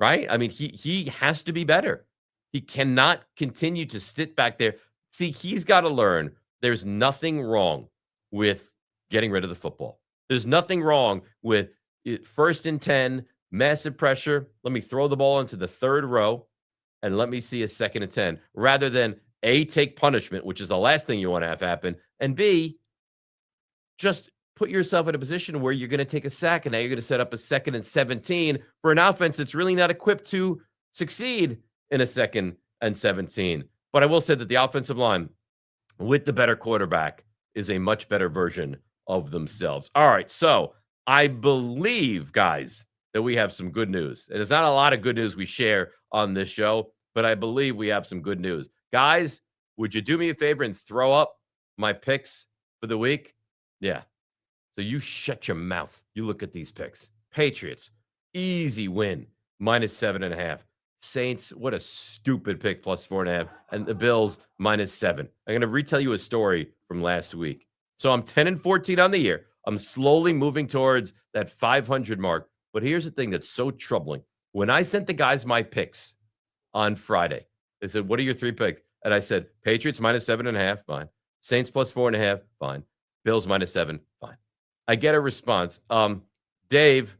right? I mean, he has to be better. He cannot continue to sit back there. See, he's got to learn there's nothing wrong with getting rid of the football. There's nothing wrong with 1st and 10, massive pressure. Let me throw the ball into the 3rd row and let me see a 2nd and 10, rather than A, take punishment, which is the last thing you want to have happen, and B, just put yourself in a position where you're going to take a sack, and now you're going to set up a 2nd and 17 for an offense that's really not equipped to succeed in a 2nd and 17. But I will say that the offensive line, with the better quarterback, is a much better version of themselves. All right, so I believe, guys, that we have some good news. And it's not a lot of good news we share on this show, but I believe we have some good news. Guys, would you do me a favor and throw up my picks for the week? Yeah. So you shut your mouth. You look at these picks. Patriots, easy win, -7.5. Saints, what a stupid pick, +4.5. And the Bills, -7. I'm going to retell you a story from last week. So I'm 10-14 on the year. I'm slowly moving towards that 500 mark. But here's the thing that's so troubling. When I sent the guys my picks on Friday, they said, what are your 3 picks? And I said, Patriots -7.5, fine. Saints +4.5, fine. Bills -7, fine. I get a response. Dave,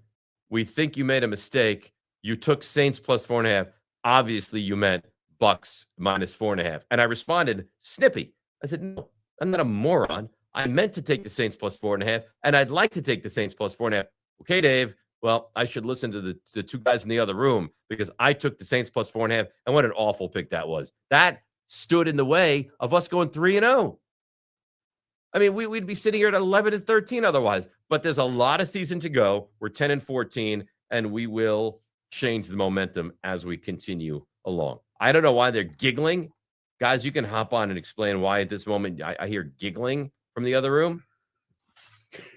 we think you made a mistake. You took Saints +4.5. Obviously, you meant Bucks -4.5. And I responded, snippy. I said, no, I'm not a moron. I meant to take the Saints +4.5, and I'd like to take the Saints +4.5. Okay, Dave. Well, I should listen to the 2 guys in the other room because I took the Saints +4.5, and what an awful pick that was. That stood in the way of us going 3-0. I mean, we'd be sitting here at 11-13 otherwise. But there's a lot of season to go. We're 10-14, and we will change the momentum as we continue along. I don't know why they're giggling. Guys, you can hop on and explain why at this moment I hear giggling from the other room.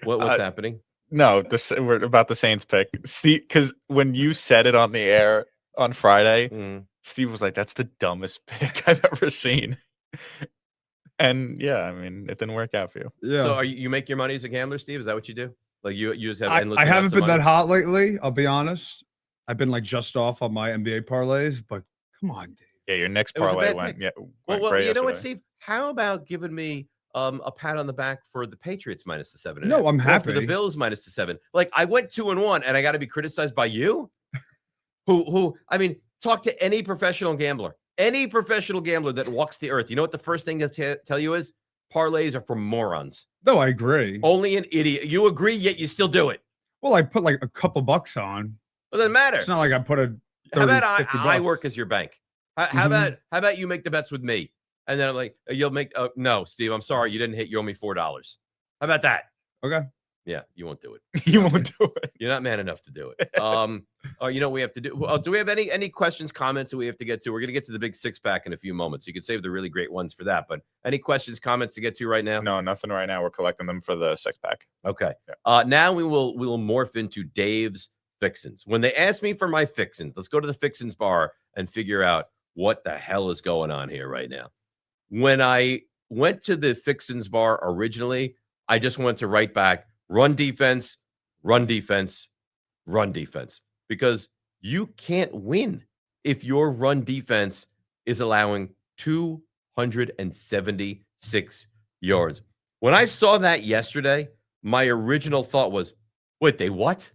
What's happening? No, we're about the Saints pick. Steve, because when you said it on the air on Friday, Steve was like, that's the dumbest pick I've ever seen. And yeah, I mean, it didn't work out for you. Yeah. So you make your money as a gambler, Steve? Is that what you do? Like you just have endless I haven't amounts of been that money? hot lately. I'll be honest. I've been like just off on my NBA parlays, but come on, Dave. Yeah, your next It was a parlay bad went. pick. Yeah, Well, great you know what, yesterday. Steve? How about giving me a pat on the back for the Patriots -7.5? No, I'm Or for the happy. Bills -7. Like I went 2-1, and I got to be criticized by you? Who? I mean, talk to any professional gambler. Any professional gambler that walks the earth. You know what the first thing they'll tell you is? Parlays are for morons. No, I agree. Only an idiot. You agree, yet you still do it. Well, I put like a couple bucks on. It doesn't matter. It's not like I put a 30, How about 50 I bucks. work as your bank? How about you make the bets with me? And then like you'll make no, Steve, I'm sorry, you didn't hit. You owe me $4. How about that? Okay. Yeah, you won't do it. You won't do it. You're not man enough to do it. You know what we have to do? Do we have any questions, comments that we have to get to? We're going to get to the big 6-pack in a few moments. You can save the really great ones for that. But any questions, comments to get to right now? No, nothing right now. We're collecting them for the 6-pack. Okay. Yeah. Now we will morph into Dave's Fixins. When they ask me for my Fixins, let's go to the Fixins bar and figure out what the hell is going on here right now. When I went to the Fixins bar originally, I just went to write back run defense, run defense, run defense, because you can't win if your run defense is allowing 276 yards. When I saw that yesterday, my original thought was, wait, they what?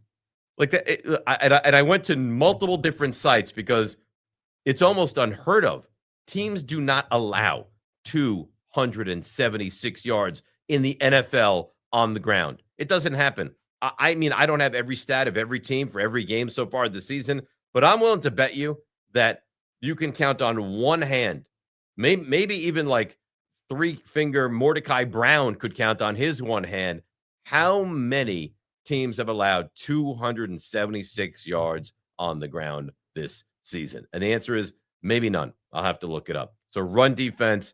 Like that, and I went to multiple different sites because it's almost unheard of. Teams do not allow 276 yards in the NFL on the ground. It doesn't happen. I mean, I don't have every stat of every team for every game so far this season, but I'm willing to bet you that you can count on one hand, maybe even like 3-finger Mordecai Brown could count on his one hand, how many teams have allowed 276 yards on the ground this season. And the answer is maybe none. I'll have to look it up. So run defense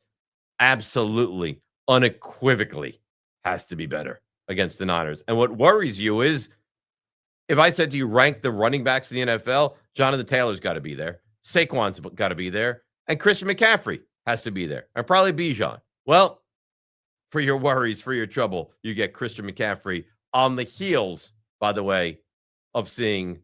absolutely, unequivocally has to be better against the Niners. And what worries you is if I said to you, rank the running backs in the NFL, Jonathan Taylor's got to be there. Saquon's got to be there. And Christian McCaffrey has to be there. And probably Bijan. Well, for your worries, for your trouble, you get Christian McCaffrey on the heels, by the way, of seeing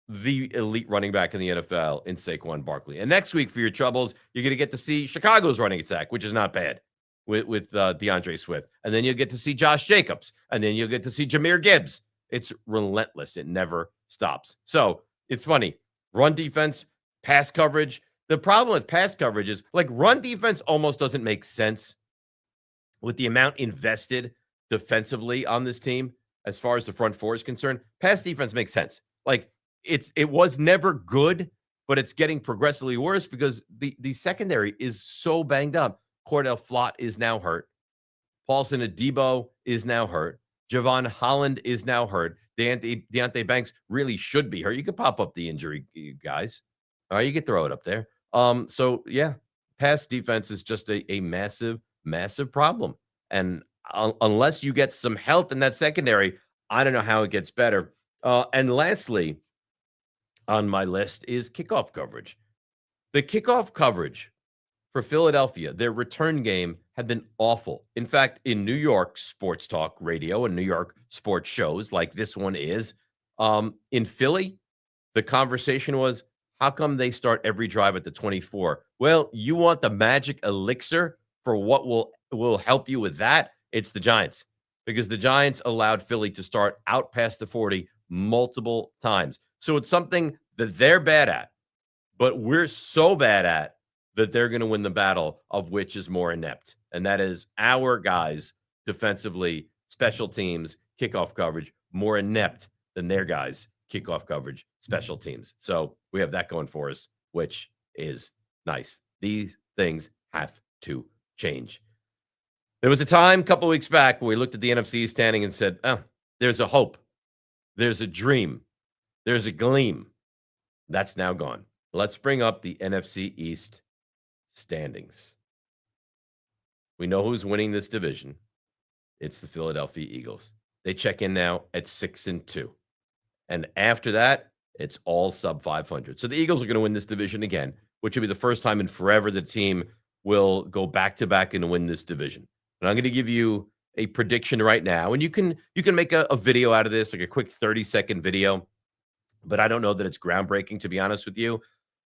the elite running back in the NFL in Saquon Barkley. And next week, for your troubles, you're going to get to see Chicago's running attack, which is not bad, with DeAndre Swift. And then you'll get to see Josh Jacobs. And then you'll get to see Jahmyr Gibbs. It's relentless. It never stops. So it's funny. Run defense, pass coverage. The problem with pass coverage is like run defense almost doesn't make sense with the amount invested defensively on this team as far as the front four is concerned. Pass defense makes sense. Like it was never good, but it's getting progressively worse because the secondary is so banged up. Cordell Flott is now hurt. Paulson Adebo is now hurt. Javon Holland is now hurt. Deontay Banks really should be hurt. You could pop up the injury, guys. All right, you could throw it up there. So yeah, pass defense is just a massive, massive problem. And unless you get some health in that secondary, I don't know how it gets better. And lastly, on my list is kickoff coverage. The kickoff coverage for Philadelphia, their return game had been awful. In fact, in New York sports talk radio and New York sports shows like this one is, in Philly, the conversation was, how come they start every drive at the 24? Well, you want the magic elixir for what will help you with that? It's the Giants, because the Giants allowed Philly to start out past the 40 multiple times. So it's something that they're bad at, but we're so bad at that they're going to win the battle of which is more inept. And that is our guys defensively, special teams, kickoff coverage, more inept than their guys, kickoff coverage, special teams. So we have that going for us, which is nice. These things have to change. There was a time a couple of weeks back where we looked at the NFC standing and said, oh, there's a hope. There's a dream. There's a gleam. That's now gone. Let's bring up the NFC East standings. We know who's winning this division. It's the Philadelphia Eagles. They check in now at 6-2. And after that, it's all sub 500. So the Eagles are going to win this division again, which will be the first time in forever the team will go back-to-back and win this division. And I'm going to give you a prediction right now. And you can make a video out of this, like a quick 30-second video. But I don't know that it's groundbreaking, to be honest with you.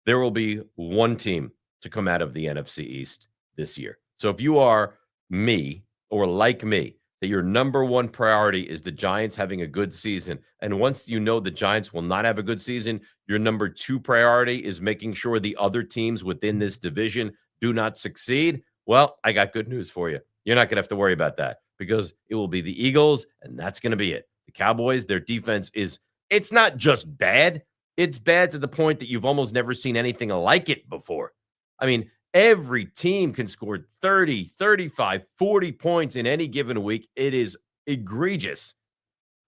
There will be one team to come out of the NFC East this year. So if you are me or like me, that your number one priority is the Giants having a good season, and once you know the Giants will not have a good season, your number two priority is making sure the other teams within this division do not succeed, well, I got good news for you. You're not going to have to worry about that, because it will be the Eagles, and that's going to be it. The Cowboys, their defense it's not just bad. It's bad to the point that you've almost never seen anything like it before. I mean, every team can score 30, 35, 40 points in any given week. It is egregious.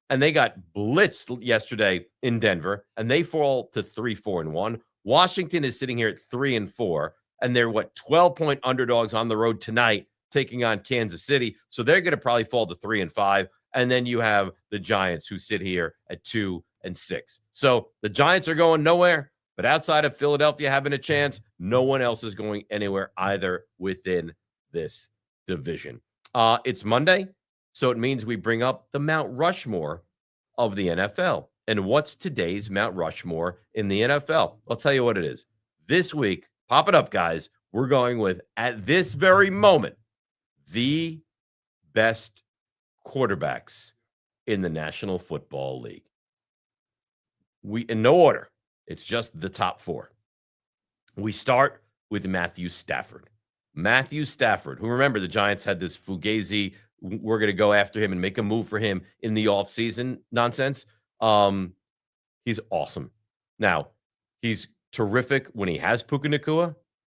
And they got blitzed yesterday in Denver, and they fall to 3-4-1. Washington is sitting here at 3-4, and they're 12-point underdogs on the road tonight, taking on Kansas City. So they're going to probably fall to 3-5. And then you have the Giants, who sit here at 2-6. So the Giants are going nowhere. But outside of Philadelphia having a chance, no one else is going anywhere either within this division. It's Monday, so it means we bring up the Mount Rushmore of the NFL. And what's today's Mount Rushmore in the NFL? I'll tell you what it is. This week, pop it up, guys. We're going with, at this very moment, the best quarterbacks in the National Football League. In no order. It's just the top four. We start with Matthew Stafford. Matthew Stafford, who, remember, the Giants had this Fugazi, we're going to go after him and make a move for him in the offseason nonsense. He's awesome. Now, he's terrific when he has Puka Nacua,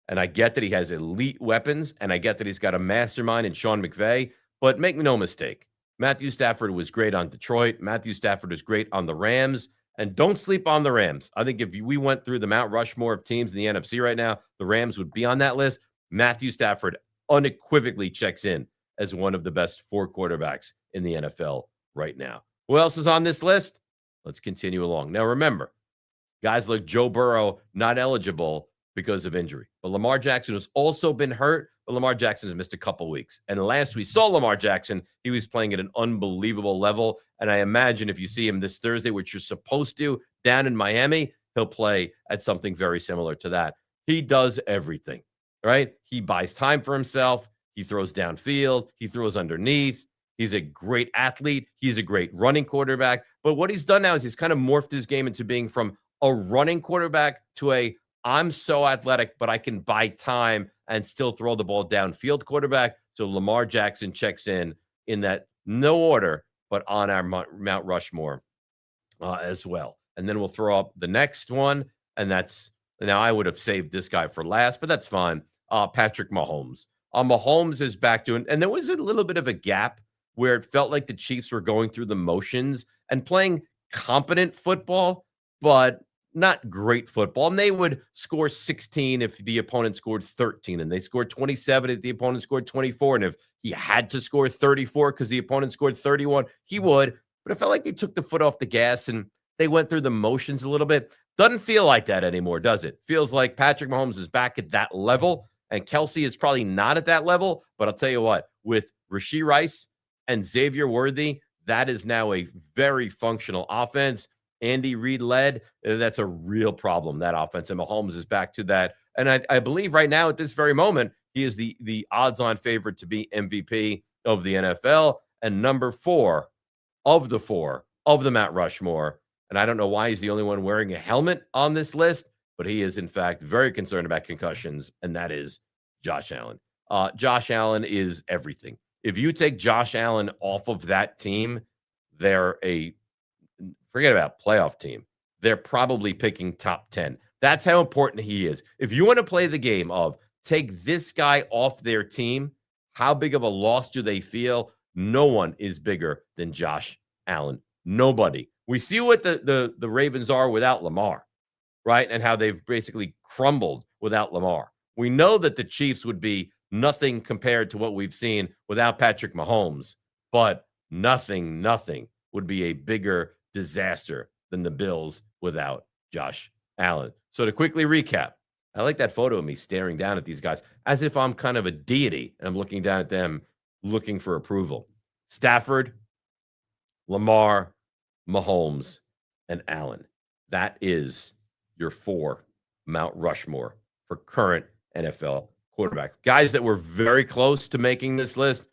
and I get that he has elite weapons, and I get that he's got a mastermind in Sean McVay, but make no mistake, Matthew Stafford was great on Detroit. Matthew Stafford was great on the Rams. And don't sleep on the Rams. I think if we went through the Mount Rushmore of teams in the NFC right now, the Rams would be on that list. Matthew Stafford unequivocally checks in as one of the best four quarterbacks in the NFL right now. Who else is on this list? Let's continue along. Now, remember, guys like Joe Burrow not eligible because of injury. But Lamar Jackson has also been hurt, but Lamar Jackson has missed a couple weeks. And last we saw Lamar Jackson, he was playing at an unbelievable level. And I imagine if you see him this Thursday, which you're supposed to, down in Miami, he'll play at something very similar to that. He does everything, right? He buys time for himself. He throws downfield. He throws underneath. He's a great athlete. He's a great running quarterback. But what he's done now is he's kind of morphed his game into being from a running quarterback to I'm so athletic, but I can buy time and still throw the ball downfield quarterback. So Lamar Jackson checks in that no order, but on our Mount Rushmore as well. And then we'll throw up the next one. And now I would have saved this guy for last, but that's fine. Patrick Mahomes. Mahomes is back to, and there was a little bit of a gap where it felt like the Chiefs were going through the motions and playing competent football, but not great football. And they would score 16 if the opponent scored 13, and they scored 27 if the opponent scored 24. And if he had to score 34 because the opponent scored 31, he would. But it felt like they took the foot off the gas and they went through the motions a little bit. Doesn't feel like that anymore, does it? Feels like Patrick Mahomes is back at that level, and Kelsey is probably not at that level. But I'll tell you what, with Rashee Rice and Xavier Worthy, that is now a very functional offense. Andy Reid led, that's a real problem, that offense. And Mahomes is back to that. And I believe right now at this very moment, he is the odds-on favorite to be MVP of the NFL and number 4 of the Mount Rushmore. And I don't know why he's the only one wearing a helmet on this list, but he is, in fact, very concerned about concussions, and that is Josh Allen. Josh Allen is everything. If you take Josh Allen off of that team, they're forget about playoff team. They're probably picking top 10. That's how important he is. If you want to play the game of take this guy off their team, how big of a loss do they feel? No one is bigger than Josh Allen. Nobody. We see what the Ravens are without Lamar, right? And how they've basically crumbled without Lamar. We know that the Chiefs would be nothing compared to what we've seen without Patrick Mahomes, but nothing would be a bigger disaster than the Bills without Josh Allen. So to quickly recap, I like that photo of me staring down at these guys as if I'm kind of a deity and I'm looking down at them looking for approval. Stafford, Lamar, Mahomes, and Allen. That is your 4 Mount Rushmore for current NFL quarterbacks. Guys that were very close to making this list.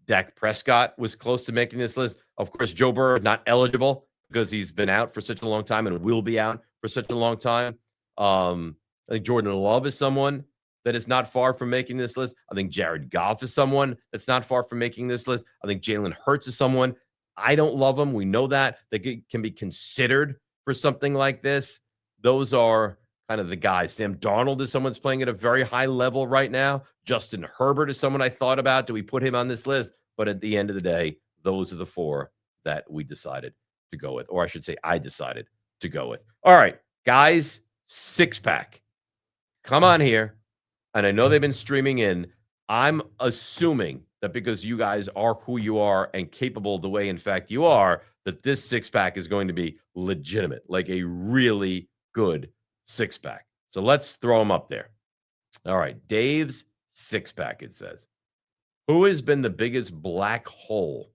Dak Prescott was close to making this list. Of course, Joe Burrow not eligible because he's been out for such a long time and will be out for such a long time. I think Jordan Love is someone that is not far from making this list. I think Jared Goff is someone that's not far from making this list. I think Jalen Hurts is someone. I don't love them. We know that. They can be considered for something like this. Those are kind of the guys. Sam Darnold is someone that's playing at a very high level right now. Justin Herbert is someone I thought about. Do we put him on this list? But at the end of the day, those are the 4 that we decided to go with. Or I should say I decided to go with. All right, guys, 6-pack. Come on here. And I know they've been streaming in. I'm assuming that because you guys are who you are and capable the way, in fact, you are, that this 6-pack is going to be legitimate, like a really good 6-pack. So let's throw them up there. All right, Dave's 6-pack, it says. Who has been the biggest black hole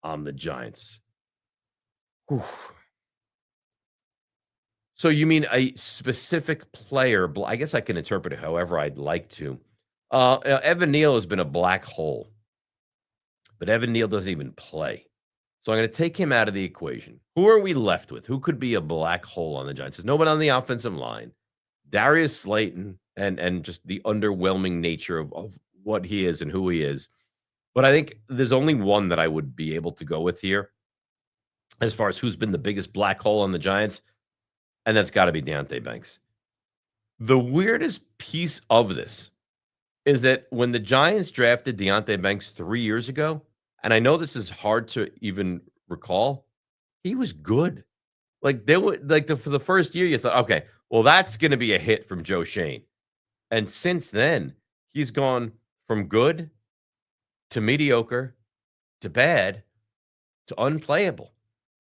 on the Giants? Whew. So you mean a specific player? I guess I can interpret it however I'd like to. Evan Neal has been a black hole, but Evan Neal doesn't even play. So I'm going to take him out of the equation. Who are we left with? Who could be a black hole on the Giants? There's nobody on the offensive line. Darius Slayton and just the underwhelming nature of what he is and who he is. But I think there's only one that I would be able to go with here as far as who's been the biggest black hole on the Giants, and that's got to be Deonte Banks. The weirdest piece of this is that when the Giants drafted Deonte Banks 3 years ago, and I know this is hard to even recall, he was good. Like they were for the first year, you thought, okay, well, that's going to be a hit from Joe Shane. And since then, he's gone from good to mediocre to bad to unplayable.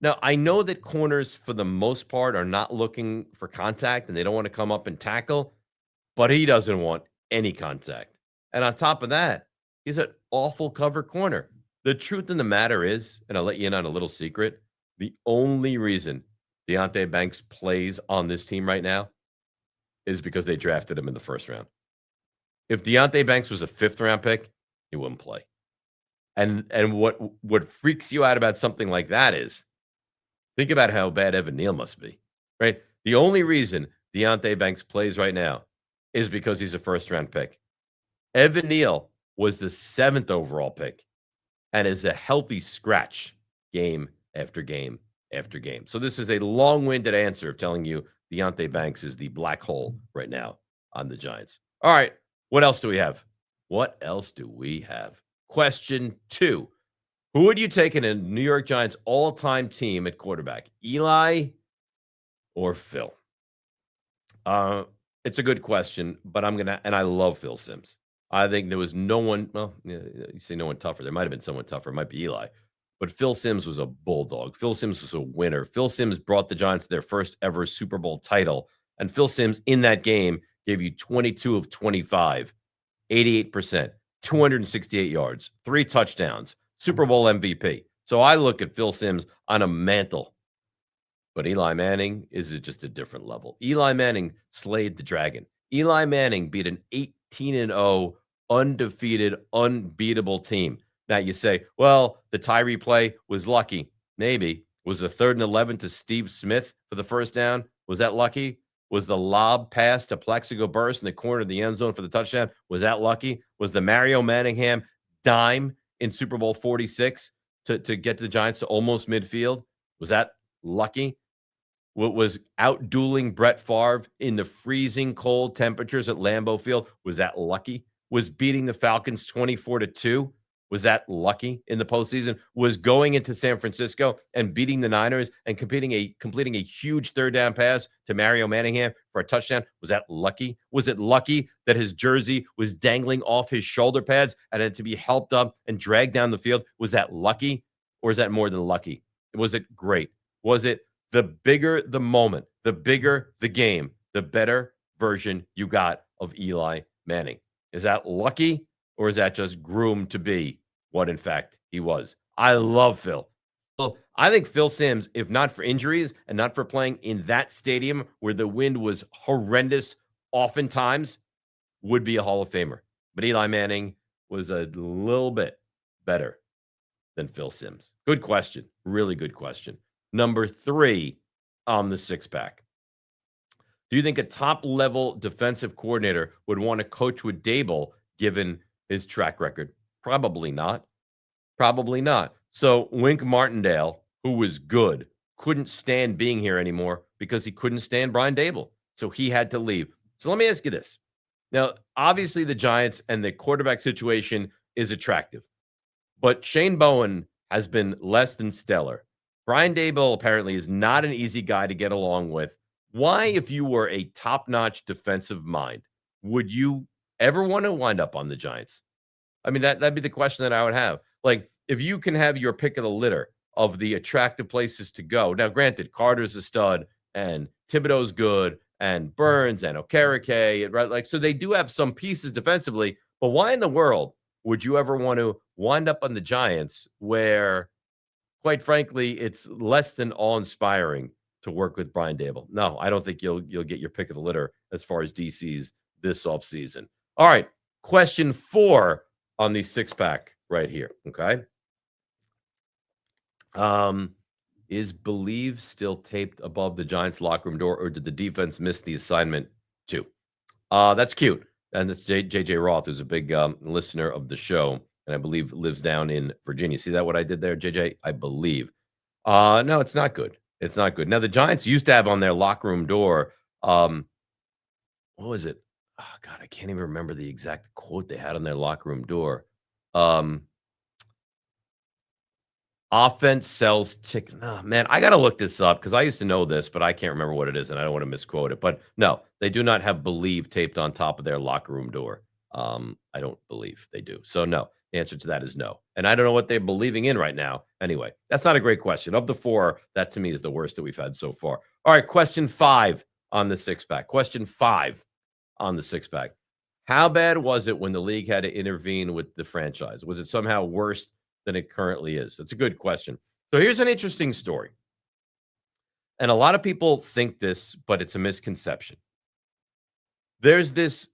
Now, I know that corners, for the most part, are not looking for contact and they don't want to come up and tackle, but he doesn't want any contact. And on top of that, he's an awful cover corner. The truth in the matter is, and I'll let you in on a little secret, the only reason Deonte Banks plays on this team right now is because they drafted him in the first round. If Deonte Banks was a 5th-round pick, he wouldn't play. And what freaks you out about something like that is, think about how bad Evan Neal must be, right? The only reason Deonte Banks plays right now is because he's a first-round pick. Evan Neal was the 7th overall pick and is a healthy scratch game after game after game. So this is a long-winded answer of telling you Deonte Banks is the black hole right now on the Giants. All right, what else do we have? Question 2. Who would you take in a New York Giants all-time team at quarterback? Eli or Phil? It's a good question, but and I love Phil Simms. I think there was no one, well, you say no one tougher. There might have been someone tougher. It might be Eli. But Phil Simms was a bulldog. Phil Simms was a winner. Phil Simms brought the Giants their first ever Super Bowl title. And Phil Simms in that game gave you 22 of 25, 88%, 268 yards, 3 touchdowns, Super Bowl MVP. So I look at Phil Simms on a mantle. But Eli Manning is just a different level. Eli Manning slayed the dragon. Eli Manning beat an 18-0, undefeated, unbeatable team. Now you say, well, the Tyree play was lucky. Maybe. Was the 3rd and 11 to Steve Smith for the first down? Was that lucky? Was the lob pass to Plexico Burress in the corner of the end zone for the touchdown? Was that lucky? Was the Mario Manningham dime in Super Bowl 46 to get the Giants to almost midfield? Was that lucky? What was out-dueling Brett Favre in the freezing cold temperatures at Lambeau Field? Was that lucky? Was beating the Falcons 24-2? Was that lucky in the postseason? Was going into San Francisco and beating the Niners and completing a huge 3rd down pass to Mario Manningham for a touchdown? Was that lucky? Was it lucky that his jersey was dangling off his shoulder pads and had to be helped up and dragged down the field? Was that lucky, or is that more than lucky? Was it great? Was it the bigger the moment, the bigger the game, the better version you got of Eli Manning? Is that lucky, or is that just groomed to be what, in fact, he was? I love Phil. Well, I think Phil Simms, if not for injuries and not for playing in that stadium where the wind was horrendous oftentimes, would be a Hall of Famer. But Eli Manning was a little bit better than Phil Simms. Good question. Really good question. Number 3 on the 6-pack. Do you think a top-level defensive coordinator would want to coach with Dable given his track record? Probably not. Probably not. So Wink Martindale, who was good, couldn't stand being here anymore because he couldn't stand Brian Dable. So he had to leave. So let me ask you this. Now, obviously the Giants and the quarterback situation is attractive, but Shane Bowen has been less than stellar. Brian Dable apparently is not an easy guy to get along with. Why, if you were a top-notch defensive mind, would you ever want to wind up on the Giants? I mean, that'd be the question that I would have. Like, if you can have your pick of the litter of the attractive places to go. Now, granted, Carter's a stud, and Thibodeau's good, and Burns and Okereke, right? Like, so they do have some pieces defensively, but why in the world would you ever want to wind up on the Giants where, quite frankly, it's less than awe-inspiring to work with Brian Dable? No, I don't think you'll get your pick of the litter as far as DC's this offseason. All right, question 4 on the 6-pack right here, okay? Is Believe still taped above the Giants locker room door, or did the defense miss the assignment too? That's cute. And that's JJ Roth, who's a big listener of the show, and I believe lives down in Virginia. See that what I did there, JJ? I believe. No, it's not good. It's not good. Now, the Giants used to have on their locker room door, what was it? Oh, God, I can't even remember the exact quote they had on their locker room door. Offense sells ticket. Oh, man, I got to look this up because I used to know this, but I can't remember what it is, and I don't want to misquote it. But no, they do not have Believe taped on top of their locker room door. I don't believe they do. So no, the answer to that is no. And I don't know what they're believing in right now. Anyway, that's not a great question. Of the 4, that to me is the worst that we've had so far. All right, question 5 on the 6-pack. Question 5 on the 6-pack. How bad was it when the league had to intervene with the franchise? Was it somehow worse than it currently is? That's a good question. So here's an interesting story. And a lot of people think this, but it's a misconception. There's this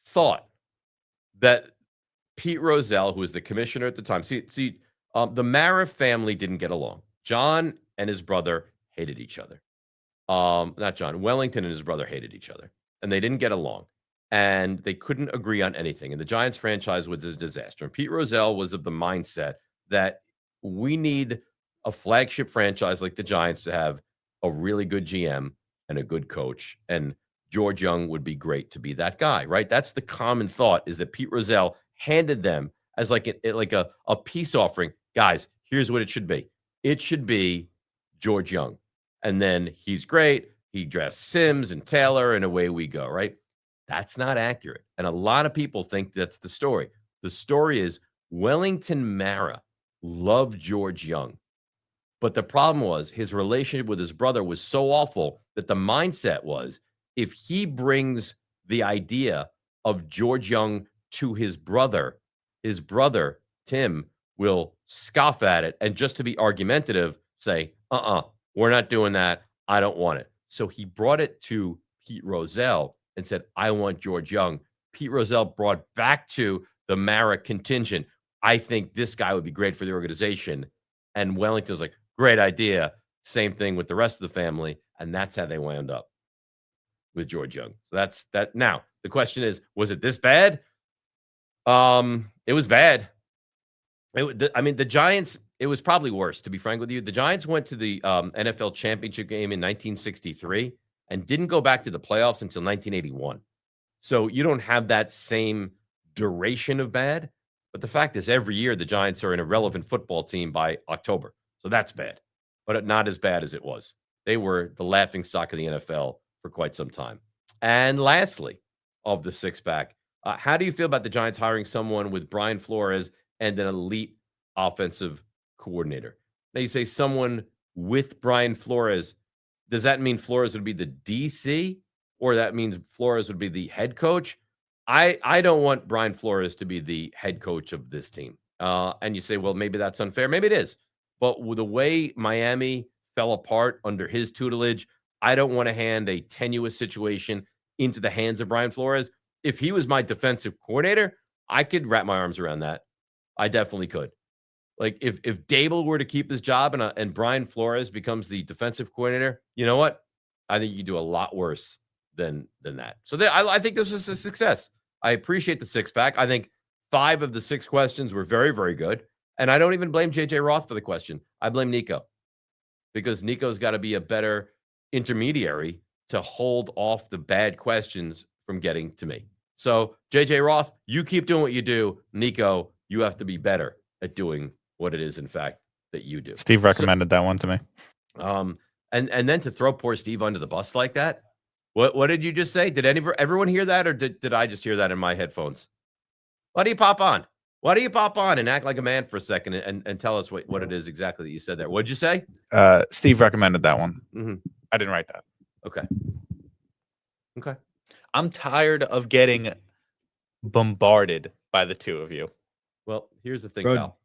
thought that Pete Rozelle, who was the commissioner at the time, the Mara family didn't get along. John and his brother hated each other. Not John, Wellington and his brother hated each other, and they didn't get along, and they couldn't agree on anything. And the Giants franchise was a disaster. And Pete Rozelle was of the mindset that we need a flagship franchise like the Giants to have a really good GM and a good coach. And George Young would be great to be that guy, right? That's the common thought, is that Pete Rozelle handed them as like a peace offering. Guys, here's what it should be. It should be George Young. And then he's great. He drafts Sims and Taylor, and away we go, right? That's not accurate. And a lot of people think that's the story. The story is Wellington Mara loved George Young. But the problem was his relationship with his brother was so awful that the mindset was if he brings the idea of George Young to his brother, Tim, will scoff at it. And just to be argumentative, say, we're not doing that. I don't want it. So he brought it to Pete Rozelle and said, I want George Young. Pete Rozelle brought back to the Mara contingent. I think this guy would be great for the organization. And Wellington was like, great idea. Same thing with the rest of the family. And that's how they wound up with George Young. So that's that. Now, the question is, was it this bad? It was bad. The Giants, it was probably worse, to be frank with you. The Giants went to the NFL championship game in 1963 and didn't go back to the playoffs until 1981. So you don't have that same duration of bad. But the fact is, every year the Giants are an irrelevant football team by October. So that's bad, but not as bad as it was. They were the laughingstock of the NFL for quite some time. And lastly, of the six-pack, how do you feel about the Giants hiring someone with Brian Flores and an elite offensive coordinator? Now, you say someone with Brian Flores. Does that mean Flores would be the DC, or that means Flores would be the head coach? I don't want Brian Flores to be the head coach of this team. And you say, well, maybe that's unfair. Maybe it is. But with the way Miami fell apart under his tutelage, I don't want to hand a tenuous situation into the hands of Brian Flores. If he was my defensive coordinator, I could wrap my arms around that. I definitely could. Like if Dable were to keep his job and Brian Flores becomes the defensive coordinator, you know what? I think you could do a lot worse than that. So I think this is a success. I appreciate the six-pack. I think 5 of the 6 questions were very, very good. And I don't even blame JJ Roth for the question. I blame Nico, because Nico's got to be a better intermediary to hold off the bad questions from getting to me. So JJ Roth, you keep doing what you do. Nico, you have to be better at doing what it is, in fact, that you do. Steve recommended that one to me. And then to throw poor Steve under the bus like that. What did you just say? Did everyone hear that, or did I just hear that in my headphones? Why do you pop on? Why do you pop on and act like a man for a second and tell us what it is exactly that you said there? What'd you say? Steve recommended that one. Mm-hmm. I didn't write that. Okay. I'm tired of getting bombarded by the two of you. Well, here's the thing, Good. pal.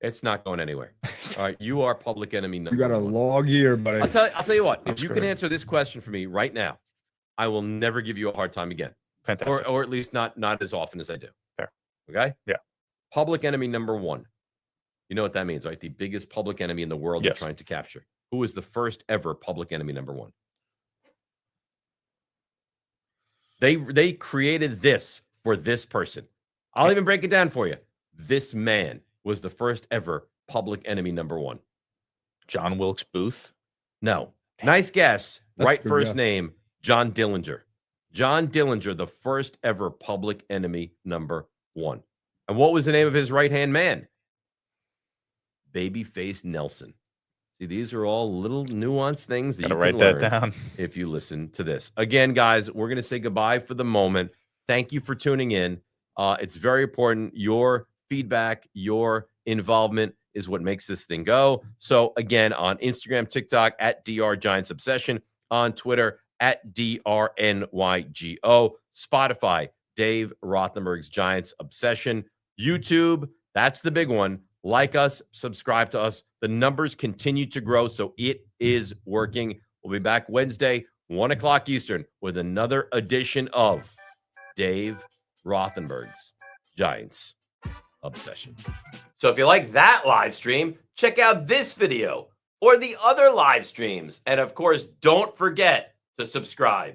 It's not going anywhere. All right, you are public enemy number You got a 1. log here, buddy. I'll tell you what. If you great. can answer this question for me right now, I will never give you a hard time again, Fantastic. or at least not as often as I do. Fair. Okay. Yeah. Public enemy number 1. You know what that means, right? The biggest public enemy in the world Yes. you're trying to capture. Who was the first ever public enemy number 1? They created this for this person. I'll even break it down for you. This man was the first ever public enemy number 1. John Wilkes Booth. No. Nice guess. That's Right a good first guess. name, John Dillinger. John Dillinger, the first ever public enemy number 1. And what was the name of his right-hand man? Babyface Nelson. See, these are all little nuanced things that Gotta you write can that learn down. if you listen to this. Again, guys, we're going to say goodbye for the moment. Thank you for tuning in. It's very important. Your feedback, your involvement is what makes this thing go. So again, on Instagram, TikTok, at DR Giants Obsession, on Twitter, at DRNYGO, Spotify, Dave Rothenberg's Giants Obsession, YouTube, that's the big one. Like us, subscribe to us. The numbers continue to grow, so it is working. We'll be back Wednesday, 1 o'clock Eastern, with another edition of Dave Rothenberg's Giants Obsession. So if you like that live stream, check out this video or the other live streams. And of course, don't forget to subscribe.